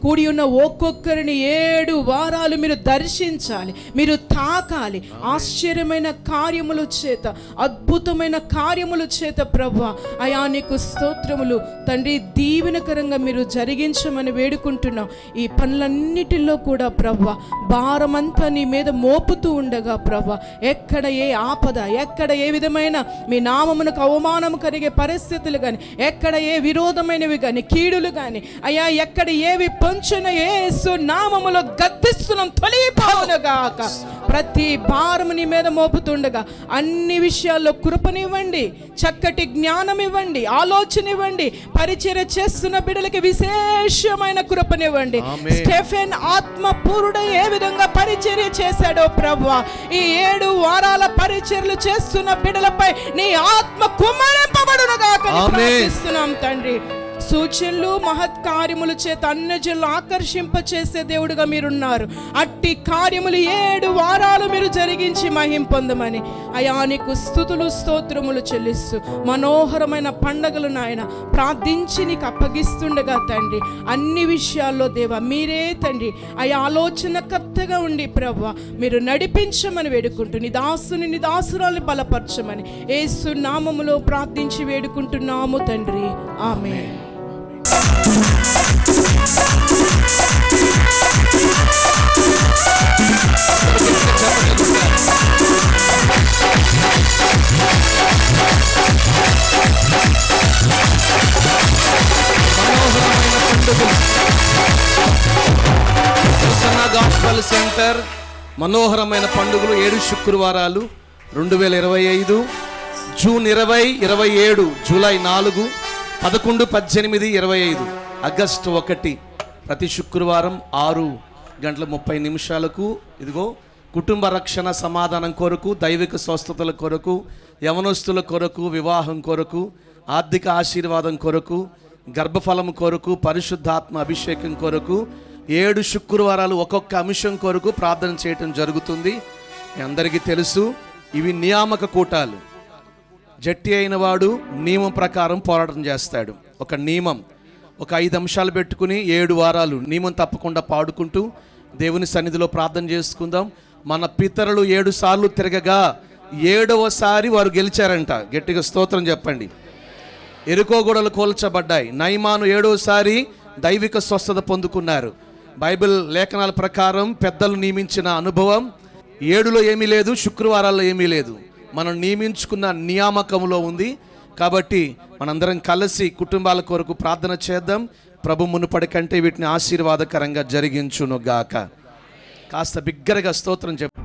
కూడి ఉన్న ఒక్కొక్కరిని 7 వారాలు మీరు దర్శించాలి, మీరు తాకాలి. ఆశ్చర్యమైన కార్యముల చేత, అద్భుతమైన కార్యముల చేత ప్రభువా అయా నీకు స్తోత్రములు తండ్రి. దీవెనకరంగా మీరు జరిగించమని వేడుకుంటున్నాం. ఈ పనులన్నిటిలో కూడా ప్రభువా భారమంతా నీ మీద మోపుతూ ఉండగా ప్రభువా, ఎక్కడ ఏ ఆపద, ఎక్కడ ఏ విధమైన మీ నామమునకు అవమానం కలిగే పరిస్థితులు కానీ, ఎక్కడ ఏ విరోధమైనవి కానీ, కీడులు కానీ అయా ఎక్కడ ఏవి పొంచిన యేసు నామములో గద్దిస్తున్నాం, తొలగిపోవునుగాక. ప్రతి భారము నీ మీద మోపుతుండగా అన్ని విషయాల్లో కృపనివ్వండి, చక్కటి జ్ఞానం ఇవ్వండి, ఆలోచన ఇవ్వండి. పరిచర్య చేస్తున్న బిడ్డలకి విశేషమైన కృపనివ్వండి. స్టెఫెన్ ఆత్మపూర్ణుడు ఏ విధంగా పరిచర్య చేశాడో ప్రభువా, ఈ 7 వారాల పరిచర్యలు చేస్తున్న బిడ్డలపై నీ ఆత్మ కుమ్మరింపబడునుగాక ప్రార్థిస్తున్నాం తండ్రి. సూచనలు, మహత్కార్యముల చేత అన్యజనులు ఆకర్షింపచేసే దేవుడుగా మీరున్నారు. అట్టి కార్యములు 7 వారాలు మీరు జరిగించి మహిం పొందమని అయా నీకు స్తుతులు స్తోత్రములు చెల్లిస్తూ మనోహరమైన పండగలు నాయన ప్రార్థించి నీకు అప్పగిస్తుండగా తండ్రి, అన్ని విషయాల్లో దేవా మీరే తండ్రి అయా ఆలోచనకర్తగా ఉండి ప్రభువా మీరు నడిపించమని వేడుకుంటూ నీ దాసుని, నీ దాసురాల్ని బలపరచమని యేసు నామములో ప్రార్థించి వేడుకుంటున్నాము తండ్రి, ఆమేన్. గాస్పెల్ సెంటర్ మనోహరమైన పండుగలు 7 శుక్రవారాలు 2025 జూన్ 20, 27, జూలై 4, 11, 18, 25, ఆగస్టు 1 ప్రతి శుక్రవారం 6:30 ఇదిగో కుటుంబ రక్షణ సమాధానం కొరకు, దైవిక స్వస్థతల కొరకు, యవనస్తుల కొరకు, వివాహం కొరకు, ఆర్థిక ఆశీర్వాదం కొరకు, గర్భఫలం కొరకు, పరిశుద్ధాత్మ అభిషేకం కొరకు 7 శుక్రవారాలు ఒక్కొక్క అంశం కొరకు ప్రార్థన చేయటం జరుగుతుంది. మీ అందరికీ తెలుసు, ఇవి నియామక కూటాలు. జట్టి అయిన వాడు నియమం ప్రకారం పోరాటం చేస్తాడు. ఒక నియమం, ఒక 5 అంశాలు పెట్టుకుని 7 వారాలు నియమం తప్పకుండా పాడుకుంటూ దేవుని సన్నిధిలో ప్రార్థన చేసుకుందాం. మన పితరులు 7 సార్లు తిరగగా 7వసారి వారు గెలిచారంట. గట్టిగా స్తోత్రం చెప్పండి. ఎరుకో గోడలు కూల్చబడ్డాయి. నయమాను 7వసారి దైవిక స్వస్థత పొందుకున్నారు. బైబిల్ లేఖనాల ప్రకారం పెద్దలు నియమించిన అనుభవం 7లో ఏమీ లేదు, శుక్రవారాల్లో ఏమీ లేదు. మనం నియమించుకున్న నియామకంలో ఉంది. కాబట్టి మనందరం కలిసి కుటుంబాల కొరకు ప్రార్థన చేద్దాం. ప్రభు మునుపటి కంటే వీటిని ఆశీర్వాదకరంగా జరిగించును గాక. కాస్త బిగ్గరగా స్తోత్రం చెప్పు.